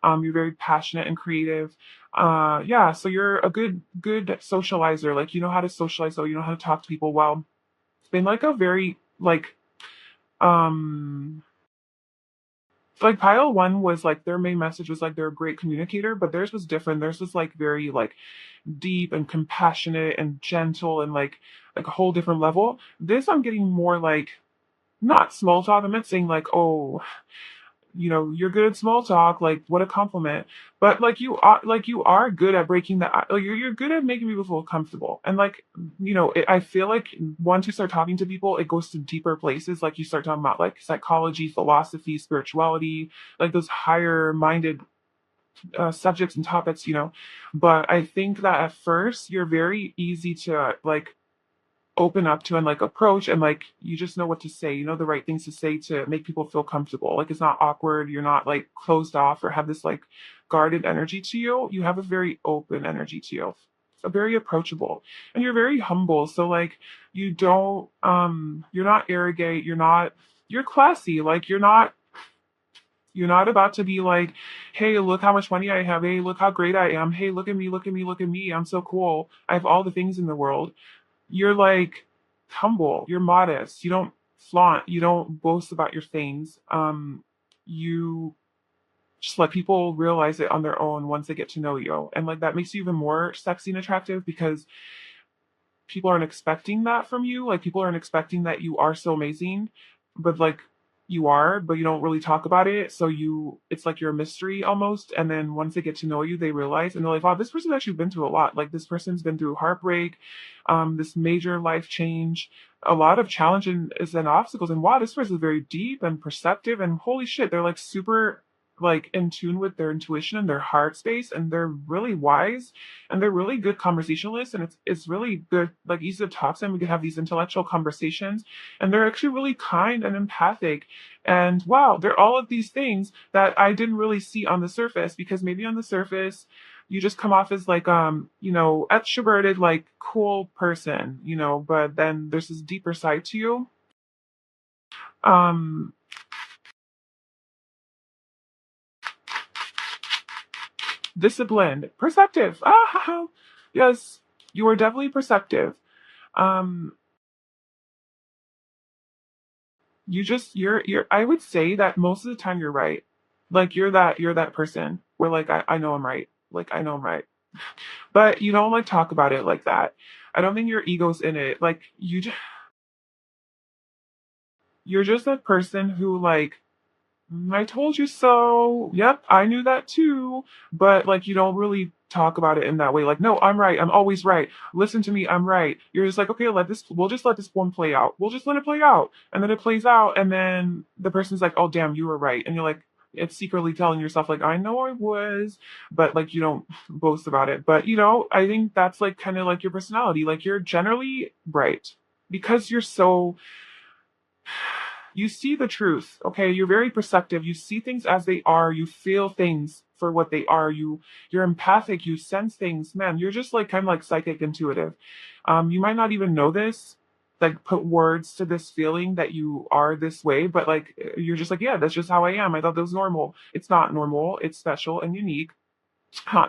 You're very passionate and creative. Yeah, so you're a good socializer. Like you know how to socialize, so you know how to talk to people well. It's been like a very um like pile one was like their main message was like they're a great communicator, but theirs was different. Theirs was like very like deep and compassionate and gentle and like a whole different level. This I'm getting more like not small talk. I'm not saying like, oh, you're good at small talk, like what a compliment. But like you are good at breaking the like you're good at making people feel comfortable. And like, I feel like once you start talking to people, it goes to deeper places. Like you start talking about like psychology, philosophy, spirituality, like those higher minded subjects and topics. But I think that at first you're very easy to like open up to and like approach, and like you just know what to say, the right things to say to make people feel comfortable. Like it's not awkward, you're not like closed off or have this like guarded energy to you. You have a very open energy to you, so very approachable, and you're very humble. So like you're not arrogant, you're classy. Like you're not about to be like, hey, look how much money I have. Hey, look how great I am. Hey, look at me, look at me, look at me. I'm so cool. I have all the things in the world. You're like humble, you're modest, you don't flaunt, you don't boast about your things. You just let people realize it on their own once they get to know you. And like that makes you even more sexy and attractive because people aren't expecting that from you. Like people aren't expecting that you are so amazing, but like you are, but you don't really talk about it. So it's like you're a mystery almost. And then once they get to know you, they realize and they're like, wow, this person's actually been through a lot. Like this person's been through heartbreak, this major life change, a lot of challenges and obstacles. And wow, this person is very deep and perceptive. And holy shit, they're like super like in tune with their intuition and their heart space, and they're really wise, and they're really good conversationalists, and it's really good, like easy to talk to them. We can have these intellectual conversations, and they're actually really kind and empathic. And wow, they're all of these things that I didn't really see on the surface, because maybe on the surface you just come off as like extroverted, like cool person, but then there's this deeper side to you. disciplined, perceptive. Ah, yes, you are definitely perceptive. Um, you're I would say that most of the time you're right. Like you're that person where like I know I'm right. Like I know I'm right. But you don't like talk about it like that. I don't think your ego's in it. Like you're just that person who like I told you so. Yep, I knew that too. But like you don't really talk about it in that way. Like, no, I'm right. I'm always right. Listen to me, I'm right. You're just like, okay, we'll just let this one play out. We'll just let it play out. And then it plays out, and then the person's like, oh damn, you were right. And you're like, it's secretly telling yourself, like, I know I was, but like you don't boast about it. But I think that's like kind of like your personality. Like you're generally bright because you're so you see the truth. Okay, you're very perceptive. You see things as they are. You feel things for what they are. You're empathic. You sense things. Man, you're just like kind of like psychic intuitive. You might not even know this, like put words to this feeling that you are this way, but like you're just like, yeah, that's just how I am. I thought that was normal. It's not normal. It's special and unique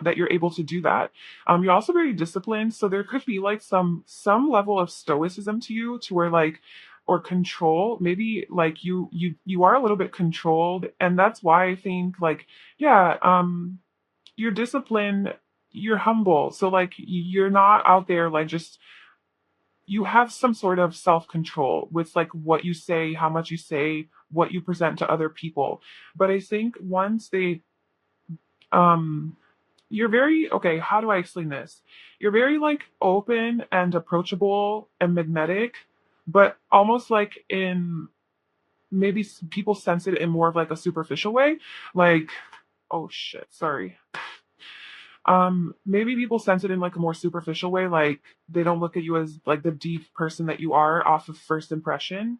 that you're able to do that. You're also very disciplined, so there could be like some level of stoicism to you, to where like or control. Maybe like you are a little bit controlled, and that's why I think like yeah, you're disciplined. You're humble, so like you're not out there like just you have some sort of self control with like what you say, how much you say, what you present to other people. But I think once they um you're very okay, how do I explain this? You're very like open and approachable and magnetic, but almost like in maybe people sense it in more of like a superficial way. Like, oh shit, sorry. Maybe people sense it in like a more superficial way, like they don't look at you as like the deep person that you are off of first impression.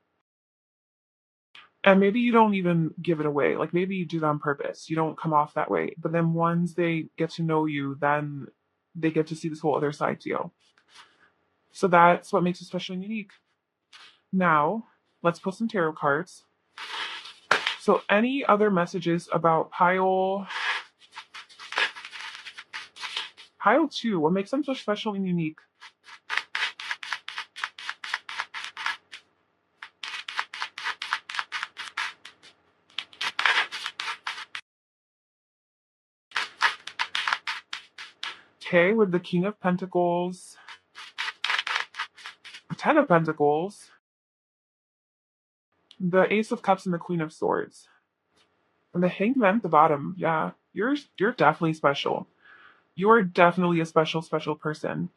And maybe you don't even give it away. Like maybe you do that on purpose. You don't come off that way. But then once they get to know you, then they get to see this whole other side to you. So that's what makes you special and unique. Now, let's pull some tarot cards. So any other messages about pile 2? What makes them so special and unique? Okay, with the King of Pentacles, 10 of Pentacles, the Ace of Cups, and the Queen of Swords. And the Hanged Man at the bottom. Yeah, you're definitely special. You are definitely a special person.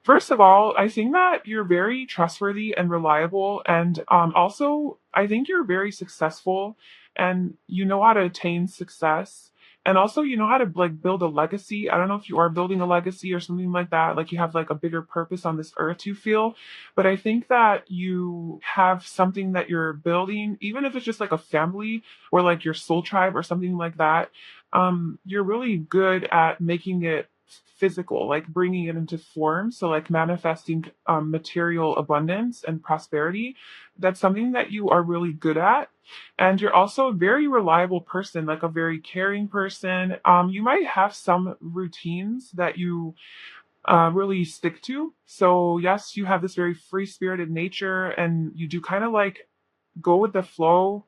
First of all, I think that you're very trustworthy and reliable, and also I think you're very successful, and you know how to attain success, and also you know how to like build a legacy. I don't know if you are building a legacy or something like that, like you have like a bigger purpose on this earth. You feel, but I think that you have something that you're building, even if it's just like a family or like your soul tribe or something like that. You're really good at making it physical, like bringing it into form. So, like manifesting material abundance and prosperity. That's something that you are really good at. And you're also a very reliable person, like a very caring person. You might have some routines that you really stick to. So, yes, you have this very free spirited nature, and you do kind of like go with the flow,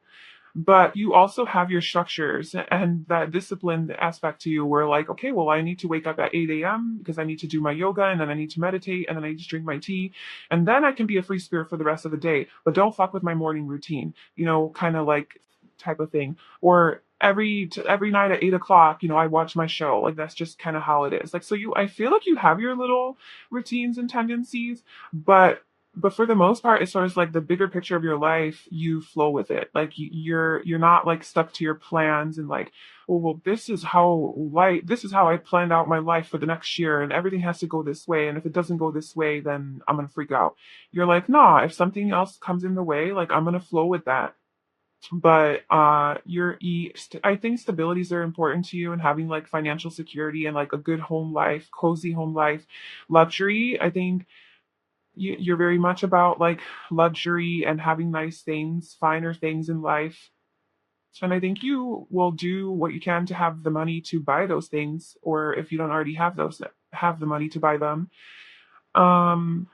but you also have your structures and that disciplined aspect to you where like, okay, well, I need to wake up at 8 a.m. because I need to do my yoga, and then I need to meditate, and then I need to drink my tea, and then I can be a free spirit for the rest of the day. But don't fuck with my morning routine, kind of like type of thing. Or every night at 8 o'clock, I watch my show. Like that's just kind of how it is. Like so I feel like you have your little routines and tendencies, but for the most part, as far as like the bigger picture of your life, you flow with it. Like you're not like stuck to your plans and like, oh well, this is how I planned out my life for the next year, and everything has to go this way. And if it doesn't go this way, then I'm gonna freak out. You're like, nah, if something else comes in the way, like I'm gonna flow with that. But I think stabilities are important to you, and having like financial security and like a good home life, cozy home life, luxury. I think You're very much about like luxury and having nice things, finer things in life. And I think you will do what you can to have the money to buy those things, or if you don't already have those, have the money to buy them. Um,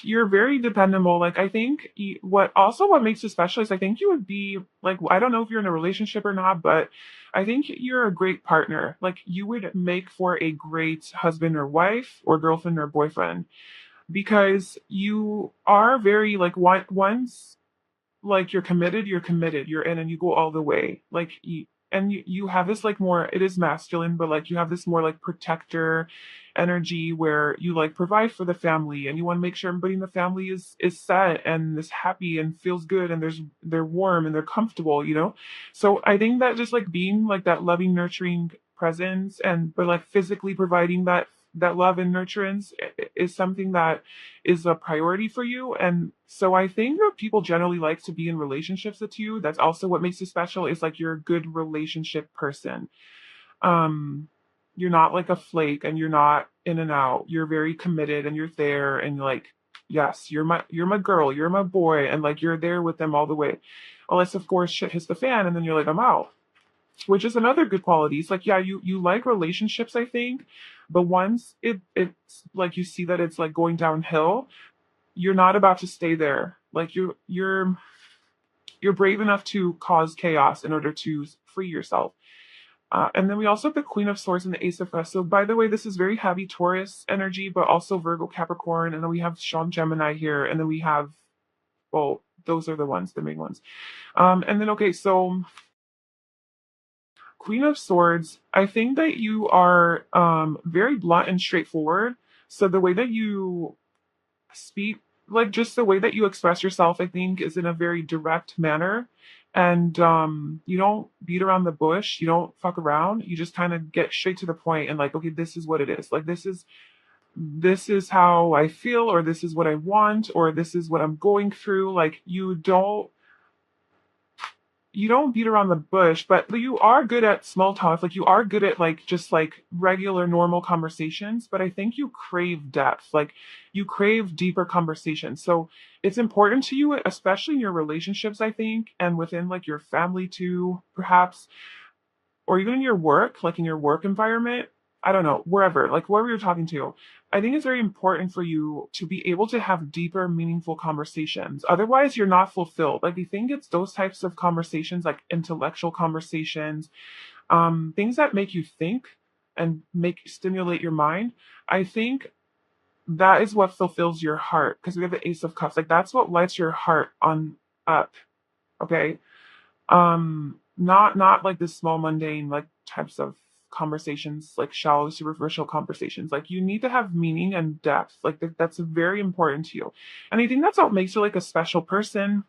you're very dependable. Like I think what makes you special is I think you would be like, I don't know if you're in a relationship or not, but I think you're a great partner. Like you would make for a great husband or wife or girlfriend or boyfriend because you are very like once like you're committed, you're in and you go all the way. Like you have this like more, it is masculine, but like you have this more like protector energy where you like provide for the family and you want to make sure everybody in the family is set and is happy and feels good and they're warm and they're comfortable, you know? So I think that just like being like that loving, nurturing presence and but like physically providing that love and nurturance is something that is a priority for you. And so I think that people generally like to be in relationships with you. That's also what makes you special is like you're a good relationship person. Um, you're not like a flake and you're not in and out. You're very committed and you're there and like, yes, you're my girl, you're my boy, and like you're there with them all the way. Unless of course shit hits the fan and then you're like, I'm out. Which is another good quality. It's like, yeah, you like relationships, I think, but once it's like you see that it's like going downhill, you're not about to stay there. Like you're brave enough to cause chaos in order to free yourself. And then we also have the Queen of Swords and the Ace of Cups. So by the way, this is very heavy Taurus energy, but also Virgo, Capricorn, and then we have Sean Gemini here, and then we have well, those are the ones, the main ones. And then okay, so Queen of Swords, I think that you are very blunt and straightforward. So the way that you speak, like just the way that you express yourself, I think is in a very direct manner. And you don't beat around the bush, you don't fuck around, you just kind of get straight to the point and like, okay, this is what it is. Like this is how I feel, or this is what I want, or this is what I'm going through. Like you don't beat around the bush, but you are good at small talk. Like you are good at like just like regular normal conversations, but I think you crave depth. Like you crave deeper conversations. So it's important to you, especially in your relationships, I think, and within like your family too, perhaps, or even in your work, like in your work environment, I don't know, wherever, like whoever you're talking to, I think it's very important for you to be able to have deeper, meaningful conversations. Otherwise, you're not fulfilled. Like, I think it's those types of conversations, like intellectual conversations, things that make you think and make stimulate your mind. I think that is what fulfills your heart because we have the Ace of Cups. Like, that's what lights your heart on up. Okay, not like the small mundane like types of conversations, like shallow superficial conversations. Like you need to have meaning and depth. Like that's very important to you, and I think that's what makes you like a special person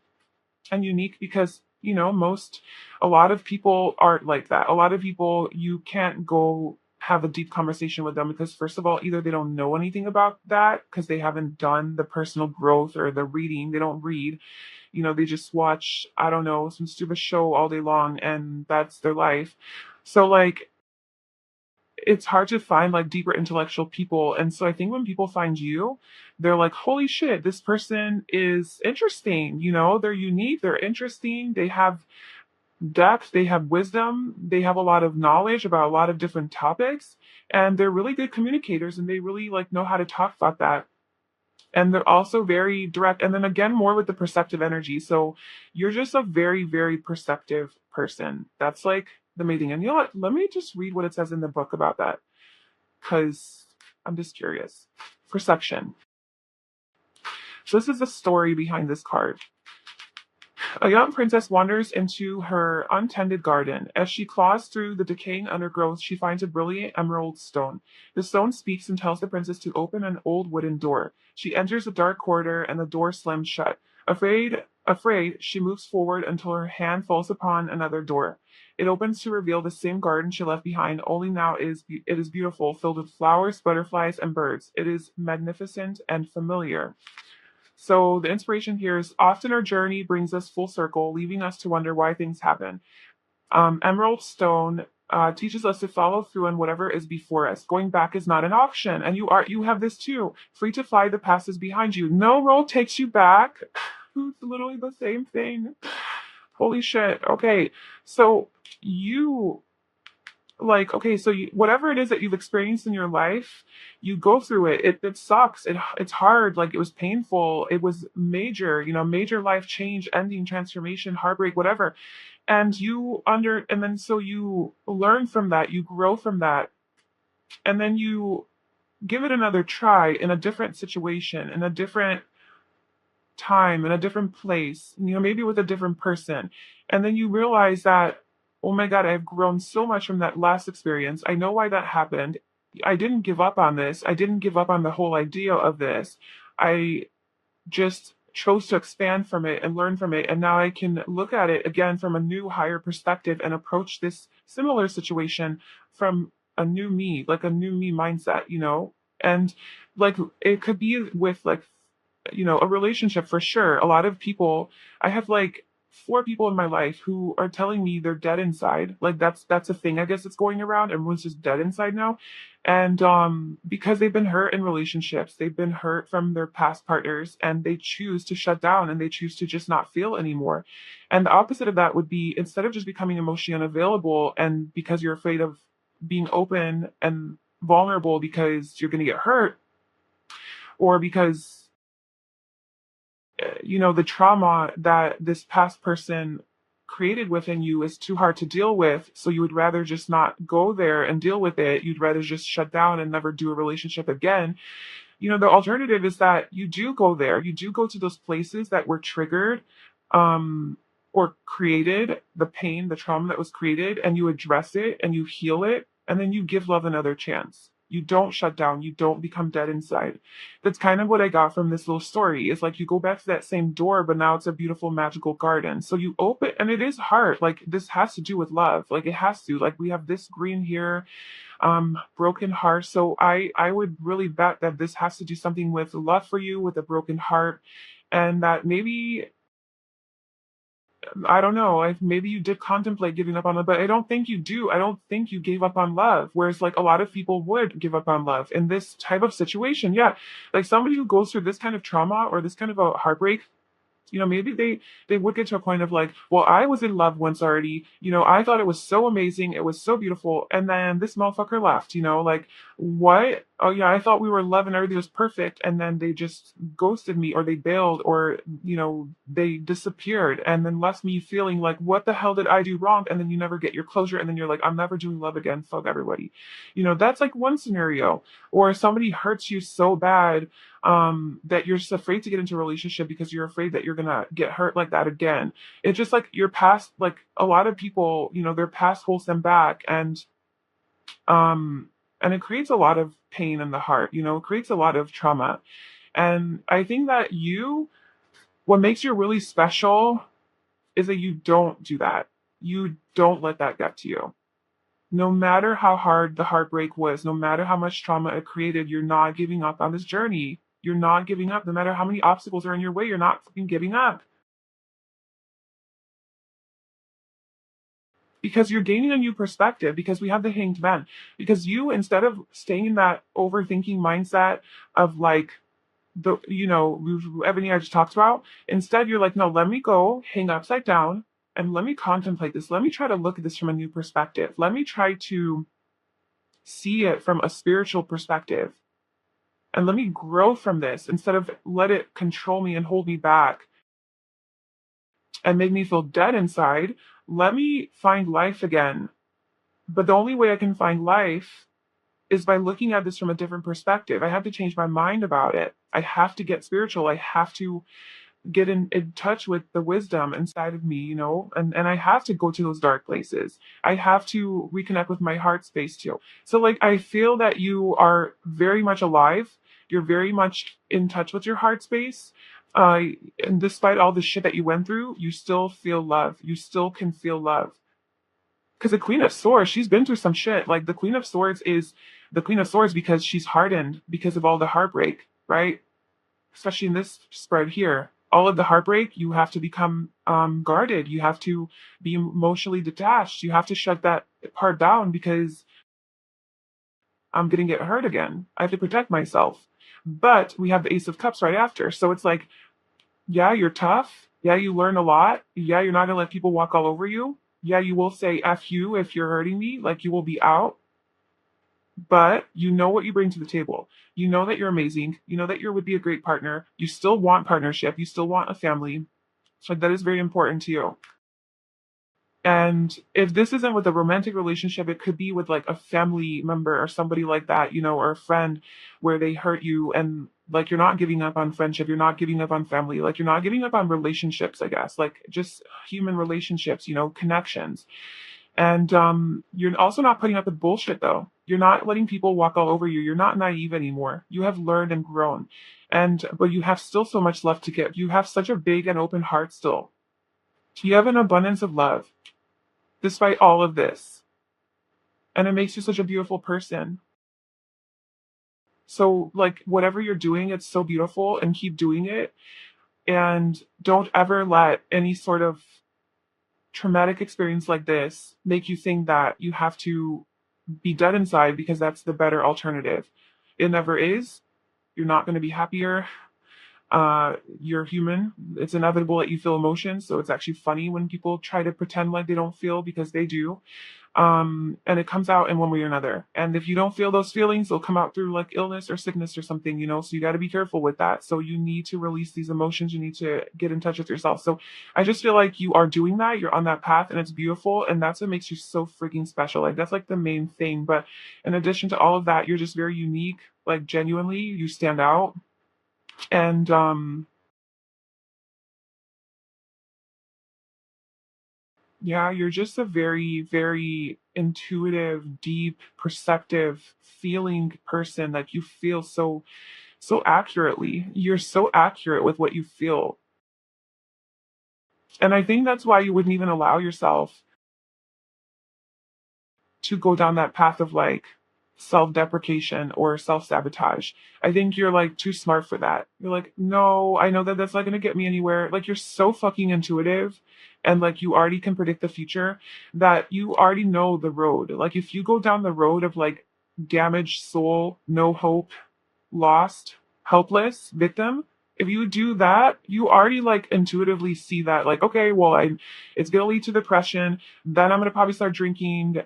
and unique because a lot of people aren't like that. A lot of people, you can't go have a deep conversation with them because first of all, either they don't know anything about that because they haven't done the personal growth or the reading, they don't read, they just watch, I don't know, some stupid show all day long and that's their life. So like it's hard to find like deeper intellectual people. And so I think when people find you, they're like, holy shit, this person is interesting, they're unique, they're interesting, they have depth, they have wisdom, they have a lot of knowledge about a lot of different topics, and they're really good communicators and they really like know how to talk about that, and they're also very direct, and then again more with the perceptive energy. So you're just a very very perceptive person. That's like the main thing. And you know what, let me just read what it says in the book about that because I'm just curious. Perception. So this is the story behind this card. A young princess wanders into her untended garden. As she claws through the decaying undergrowth, she finds a brilliant emerald stone. The stone speaks and tells the princess to open an old wooden door. She enters a dark corridor and the door slams shut. Afraid, she moves forward until her hand falls upon another door. It opens to reveal the same garden she left behind, only now it is beautiful, filled with flowers, butterflies, and birds. It is magnificent and familiar. So the inspiration here is often our journey brings us full circle, leaving us to wonder why things happen. Emerald stone. teaches us to follow through on whatever is before us. Going back is not an option, and you have this too. Free to fly, the past is behind you. No road takes you back. It's literally the same thing. Holy shit. Okay, so you like okay, so whatever it is that you've experienced in your life, you go through it. It sucks. It's hard. Like it was painful. It was major. Major life change, ending, transformation, heartbreak, whatever, and then so you learn from that, you grow from that, and then you give it another try in a different situation, in a different time, in a different place, maybe with a different person. And then you realize that, oh my God, I've grown so much from that last experience. I know why that happened. I didn't give up on this. I didn't give up on the whole idea of this. I just chose to expand from it and learn from it. And now I can look at it again from a new, higher perspective and approach this similar situation from a new me, like a new me mindset. And like it could be with like, a relationship for sure. A lot of people, I have like 4 people in my life who are telling me they're dead inside. Like that's a thing I guess that's going around. Everyone's just dead inside now. And because they've been hurt in relationships, they've been hurt from their past partners, and they choose to shut down and they choose to just not feel anymore. And the opposite of that would be, instead of just becoming emotionally unavailable and because you're afraid of being open and vulnerable because you're going to get hurt, or because the trauma that this past person created within you is too hard to deal with, so you would rather just not go there and deal with it. You'd rather just shut down and never do a relationship again. The alternative is that you do go there. You do go to those places that were triggered, or created, the pain, the trauma that was created, and you address it and you heal it, and then you give love another chance. You don't shut down. You don't become dead inside. That's kind of what I got from this little story. Is like you go back to that same door, but now it's a beautiful magical garden. So you open, and it is hard. Like this has to do with love. Like it has to. Like we have this green here, broken heart. So I would really bet that this has to do something with love for you, with a broken heart, and that maybe, I don't know. Maybe you did contemplate giving up on love, but I don't think you do. I don't think you gave up on love. Whereas, like, a lot of people would give up on love in this type of situation. Yeah. Like somebody who goes through this kind of trauma or this kind of a heartbreak, maybe they would get to a point of like, well, I was in love once already. I thought it was so amazing, it was so beautiful, and then this motherfucker left. Like, what? Oh yeah, I thought we were in love and everything was perfect, and then they just ghosted me, or they bailed, or they disappeared, and then left me feeling like, what the hell did I do wrong? And then you never get your closure, and then you're like, I'm never doing love again. Fuck everybody. That's like one scenario. Or somebody hurts you so bad, that you're just afraid to get into a relationship because you're afraid that you're gonna get hurt like that again. It's just like your past, like a lot of people, their past holds them back, and it creates a lot of pain in the heart. It creates a lot of trauma. And I think that what makes you really special is that you don't do that. You don't let that get to you. No matter how hard the heartbreak was, no matter how much trauma it created, you're not giving up on this journey. You're not giving up. No matter how many obstacles are in your way, you're not fucking giving up. Because you're gaining a new perspective, because we have the Hanged Man. Because you, instead of staying in that overthinking mindset of like, everything I just talked about, instead you're like, no, let me go hang upside down and let me contemplate this. Let me try to look at this from a new perspective. Let me try to see it from a spiritual perspective. And let me grow from this instead of let it control me and hold me back and make me feel dead inside. Let me find life again. But the only way I can find life is by looking at this from a different perspective. I have to change my mind about it. I have to get spiritual. I have to get in touch with the wisdom inside of me, and I have to go to those dark places. I have to reconnect with my heart space too. So like I feel that you are very much alive. You're very much in touch with your heart space. And despite all the shit that you went through, you still feel love. You still can feel love. Because the Queen of Swords, she's been through some shit. Like the Queen of Swords is the Queen of Swords because she's hardened because of all the heartbreak, right? Especially in this spread here. all of the heartbreak, you have to become guarded. You have to be emotionally detached. You have to shut that part down because I'm going to get hurt again. I have to protect myself. But we have the Ace of Cups right after. So it's like, yeah, you're tough. Yeah, you learn a lot. Yeah, you're not going to let people walk all over you. Yeah, you will say F you if you're hurting me. Like, you will be out. But you know what you bring to the table. You know that you're amazing. You know that you would be a great partner. You still want partnership. You still want a family. So that is very important to you. And if this isn't with a romantic relationship, it could be with like a family member or somebody like that, or a friend where they hurt you and like you're not giving up on friendship, you're not giving up on family, like you're not giving up on relationships, I guess, like just human relationships, connections. And you're also not putting up with bullshit though. You're not letting people walk all over you. You're not naive anymore. You have learned and grown. But you have still so much left to give. You have such a big and open heart still. You have an abundance of love despite all of this. And it makes you such a beautiful person. So, like, whatever you're doing, it's so beautiful and keep doing it. And don't ever let any sort of traumatic experience like this make you think that you have to be dead inside because that's the better alternative. It never is. You're not going to be happier. You're human. It's inevitable that you feel emotions. So it's actually funny when people try to pretend like they don't feel because they do. And it comes out in one way or another. And if you don't feel those feelings, they'll come out through like illness or sickness or something, so you got to be careful with that. So you need to release these emotions. You need to get in touch with yourself. So I just feel like you are doing that. You're on that path and it's beautiful. And that's what makes you so freaking special. Like that's like the main thing. But in addition to all of that, you're just very unique. Like genuinely, you stand out. And, yeah, you're just a very, very intuitive, deep, perceptive, feeling person that you feel so accurately. You're so accurate with what you feel. And I think that's why you wouldn't even allow yourself to go down that path of like self-deprecation or self-sabotage. I think you're like too smart for that. You're like, no, I know that that's not going to get me anywhere. Like you're so fucking intuitive and like you already can predict the future that you already know the road. Like if you go down the road of like damaged soul, no hope, lost, helpless, victim, if you do that, you already like intuitively see that like, okay, well, it's gonna lead to depression. Then I'm gonna probably start drinking,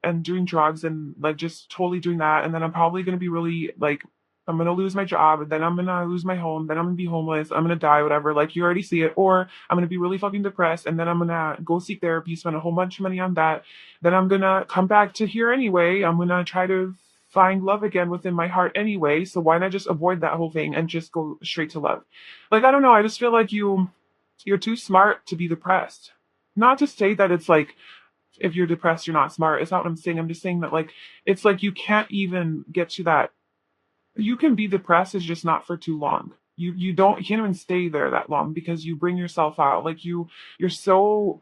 and doing drugs and like just totally doing that. And then I'm probably gonna be really like, I'm gonna lose my job. Then I'm gonna lose my home. Then I'm gonna be homeless. I'm gonna die, whatever. Like you already see it. Or I'm gonna be really fucking depressed. And then I'm gonna go seek therapy, spend a whole bunch of money on that. Then I'm gonna come back to here anyway. I'm gonna try to find love again within my heart anyway. So why not just avoid that whole thing and just go straight to love? Like I don't know. I just feel like you're too smart to be depressed. Not to say that it's like if you're depressed you're not smart. It's not what I'm saying. I'm just saying that like it's like you can't even get to that. You can be depressed, it's just not for too long. You can't even stay there that long because you bring yourself out. Like you're so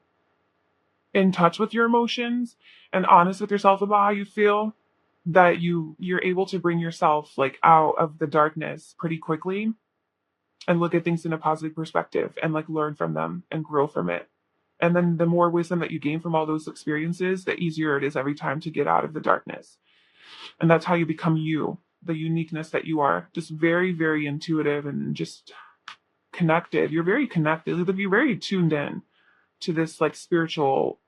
in touch with your emotions and honest with yourself about how you feel that you're able to bring yourself like out of the darkness pretty quickly and look at things in a positive perspective and like learn from them and grow from it. And then the more wisdom that you gain from all those experiences, the easier it is every time to get out of the darkness. And that's how you become you, the uniqueness that you are. Just very, very intuitive and just connected. You're very connected. You're very tuned in to this like spiritual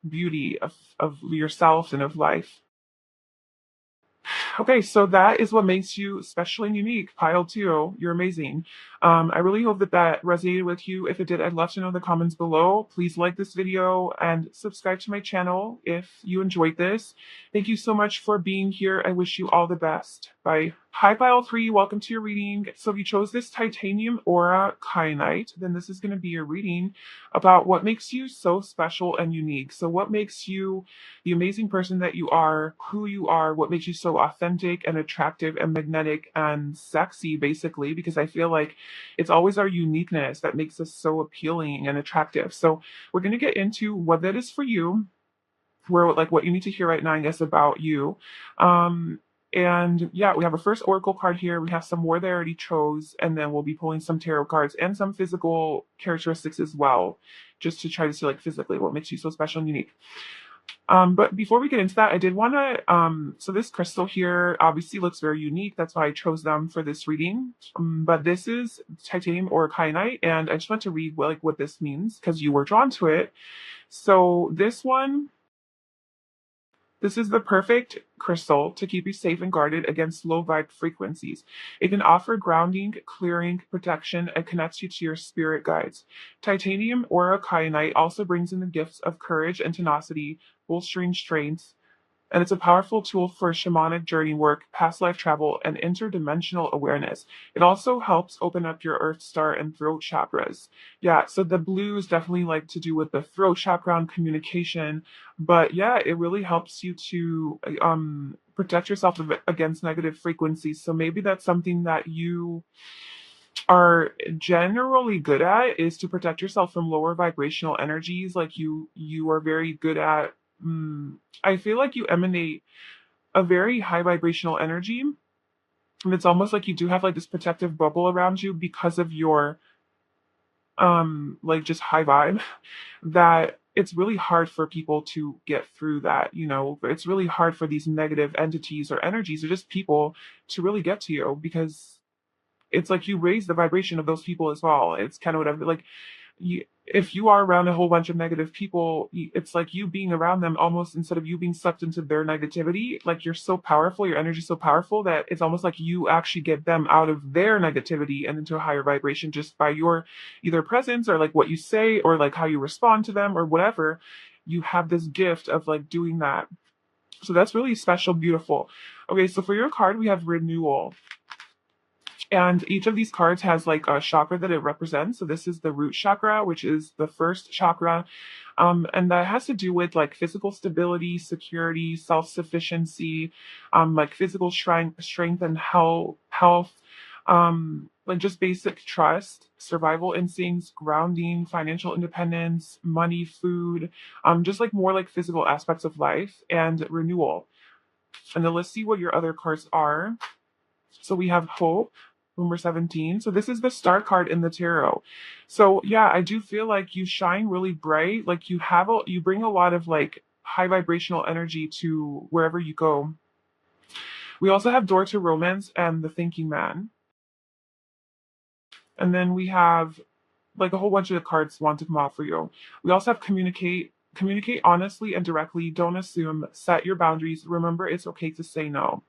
beauty of yourself and of life. Okay, so that is what makes you special and unique. Pile two, you're amazing. I really hope that that resonated with you. If it did, I'd love to know in the comments below. Please like this video and subscribe to my channel if you enjoyed this. Thank you so much for being here. I wish you all the best. Bye. Hi, Pile 3. Welcome to your reading. So if you chose this titanium aura kyanite, then this is going to be your reading about what makes you so special and unique. So what makes you the amazing person that you are, who you are, what makes you so authentic and attractive and magnetic and sexy, basically, because I feel like it's always our uniqueness that makes us so appealing and attractive. So we're going to get into what that is for you, where like what you need to hear right now, I guess, about you. And yeah, we have a first oracle card here. We have some more that I already chose, and then we'll be pulling some tarot cards and some physical characteristics as well, just to try to see like physically what makes you so special and unique. But before we get into that, I did want to, so this crystal here obviously looks very unique. That's why I chose them for this reading. But this is titanium or kyanite, and I just want to read like what this means because you were drawn to it. So this is the perfect crystal to keep you safe and guarded against low vibe frequencies. It can offer grounding, clearing, protection, and connects you to your spirit guides. Titanium or kyanite also brings in the gifts of courage and tenacity, bolstering strength, and it's a powerful tool for shamanic journey work, past life travel, and interdimensional awareness. It also helps open up your earth star and throat chakras. Yeah, so the blues definitely like to do with the throat chakra and communication, but yeah, it really helps you to protect yourself against negative frequencies. So maybe that's something that you are generally good at, is to protect yourself from lower vibrational energies. Like you are very good at I feel like you emanate a very high vibrational energy, and it's almost like you do have like this protective bubble around you because of your like just high vibe, that it's really hard for people to get through that. It's really hard for these negative entities or energies or just people to really get to you, because it's like you raise the vibration of those people as well. It's kind of what I'm like. If you are around a whole bunch of negative people, it's like you being around them, almost instead of you being sucked into their negativity, like you're so powerful, your energy is so powerful that it's almost like you actually get them out of their negativity and into a higher vibration just by your either presence or like what you say or like how you respond to them or whatever. You have this gift of like doing that. So that's really special, beautiful. Okay, so for your card, we have renewal. And each of these cards has like a chakra that it represents. So this is the root chakra, which is the first chakra. And that has to do with like physical stability, security, self-sufficiency, like physical strength and health, like just basic trust, survival instincts, grounding, financial independence, money, food, just like more like physical aspects of life, and renewal. And then let's see what your other cards are. So we have hope, number 17. So this is the star card in the tarot. So yeah, I do feel like you shine really bright. Like you bring a lot of like high vibrational energy to wherever you go. We also have door to romance and the thinking man. And then we have like a whole bunch of the cards want to come out for you. We also have communicate honestly and directly. Don't assume. Set your boundaries. Remember, it's okay to say no.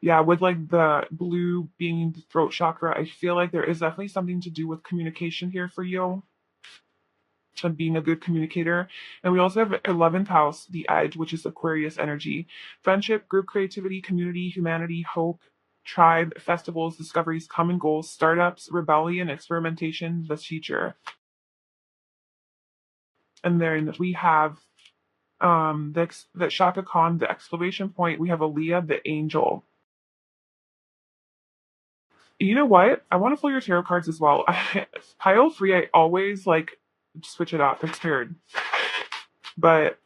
Yeah, with like the blue being the throat chakra, I feel like there is definitely something to do with communication here for you and being a good communicator. And we also have 11th house, the edge, which is Aquarius energy. Friendship, group creativity, community, humanity, hope, tribe, festivals, discoveries, common goals, startups, rebellion, experimentation, the teacher. And then we have the Shaka Khan, the exclamation point. We have Aaliyah, the angel. You know what? I want to pull your tarot cards as well. Pile three, I always like switch it up. It's weird. But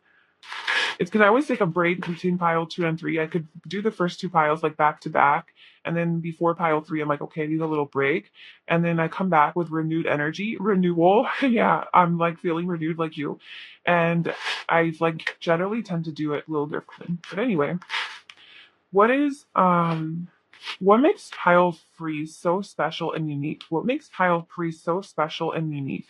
it's because I always take a break between pile two and three. I could do the first two piles like back to back. And then before pile three, I'm like, okay, I need a little break. And then I come back with renewed energy, renewal. Yeah, I'm like feeling renewed like you. And I like generally tend to do it a little differently. But anyway, what is what makes pile three so special and unique? What makes pile three so special and unique?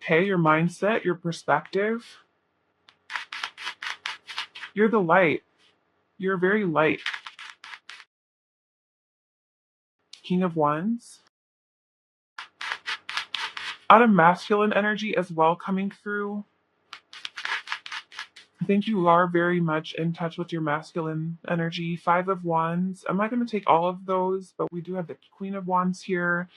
Okay, your mindset, your perspective. You're the light. You're very light. King of Wands. Out of masculine energy as well coming through. I think you are very much in touch with your masculine energy. Five of Wands. I'm not going to take all of those, but we do have the Queen of Wands here.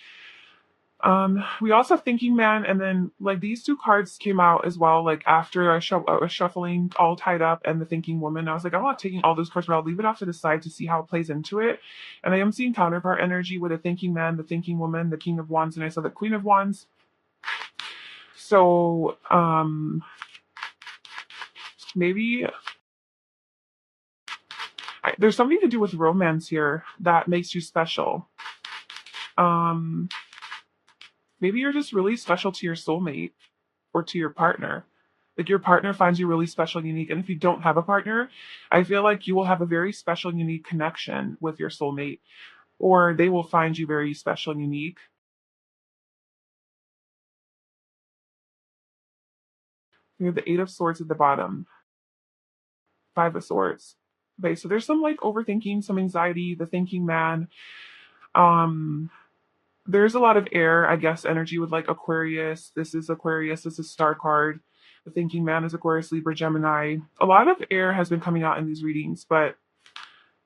We also have Thinking Man, and then like these two cards came out as well. Like after I was shuffling, all tied up, and the Thinking Woman. I was like, I'm not taking all those cards, but I'll leave it off to the side to see how it plays into it. And I am seeing counterpart energy with the Thinking Man, the Thinking Woman, the King of Wands, and I saw the Queen of Wands. So Maybe there's something to do with romance here that makes you special. Um, Maybe you're just really special to your soulmate or to your partner. Like your partner finds you really special and unique. And if you don't have a partner, I feel like you will have a very special and unique connection with your soulmate, or they will find you very special and unique. You have the Eight of Swords at the bottom, Five of Swords. Okay, so there's some like overthinking, some anxiety, the thinking man. Um, there's a lot of air, I guess, energy with like Aquarius. This is Star card. The thinking man is Aquarius, Libra, Gemini. A lot of air has been coming out in these readings, but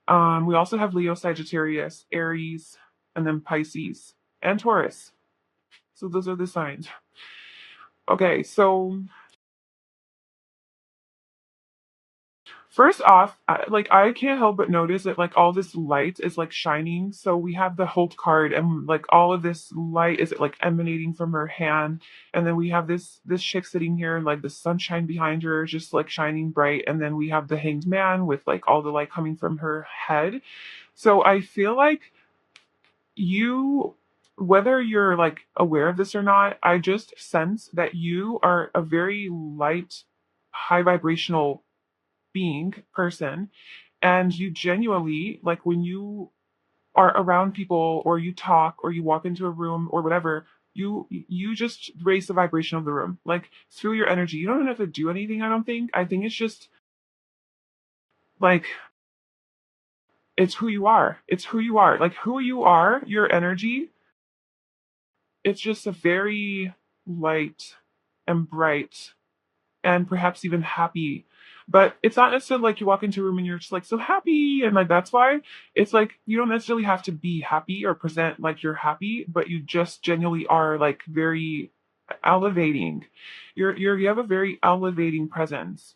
we also have Leo, Sagittarius, Aries, and then Pisces and Taurus. So those are the signs. Okay, so first off, like I can't help but notice that like all this light is like shining. So we have the Holt card, and like all of this light is like emanating from her hand, and then we have this chick sitting here, and like the sunshine behind her is just like shining bright, and then we have the Hanged Man with like all the light coming from her head. So I feel like you, whether you're like aware of this or not, I just sense that you are a very light, high vibrational being, person, and you genuinely, like when you are around people or you talk or you walk into a room or whatever, you just raise the vibration of the room, like through your energy. You don't have to do anything, I don't think. I think it's just like it's who you are. It's who you are. Like who you are, your energy, it's just a very light and bright and perhaps even happy. But it's not necessarily like you walk into a room and you're just like so happy and like that's why. It's like you don't necessarily have to be happy or present like you're happy, but you just genuinely are like very elevating. You have a very elevating presence.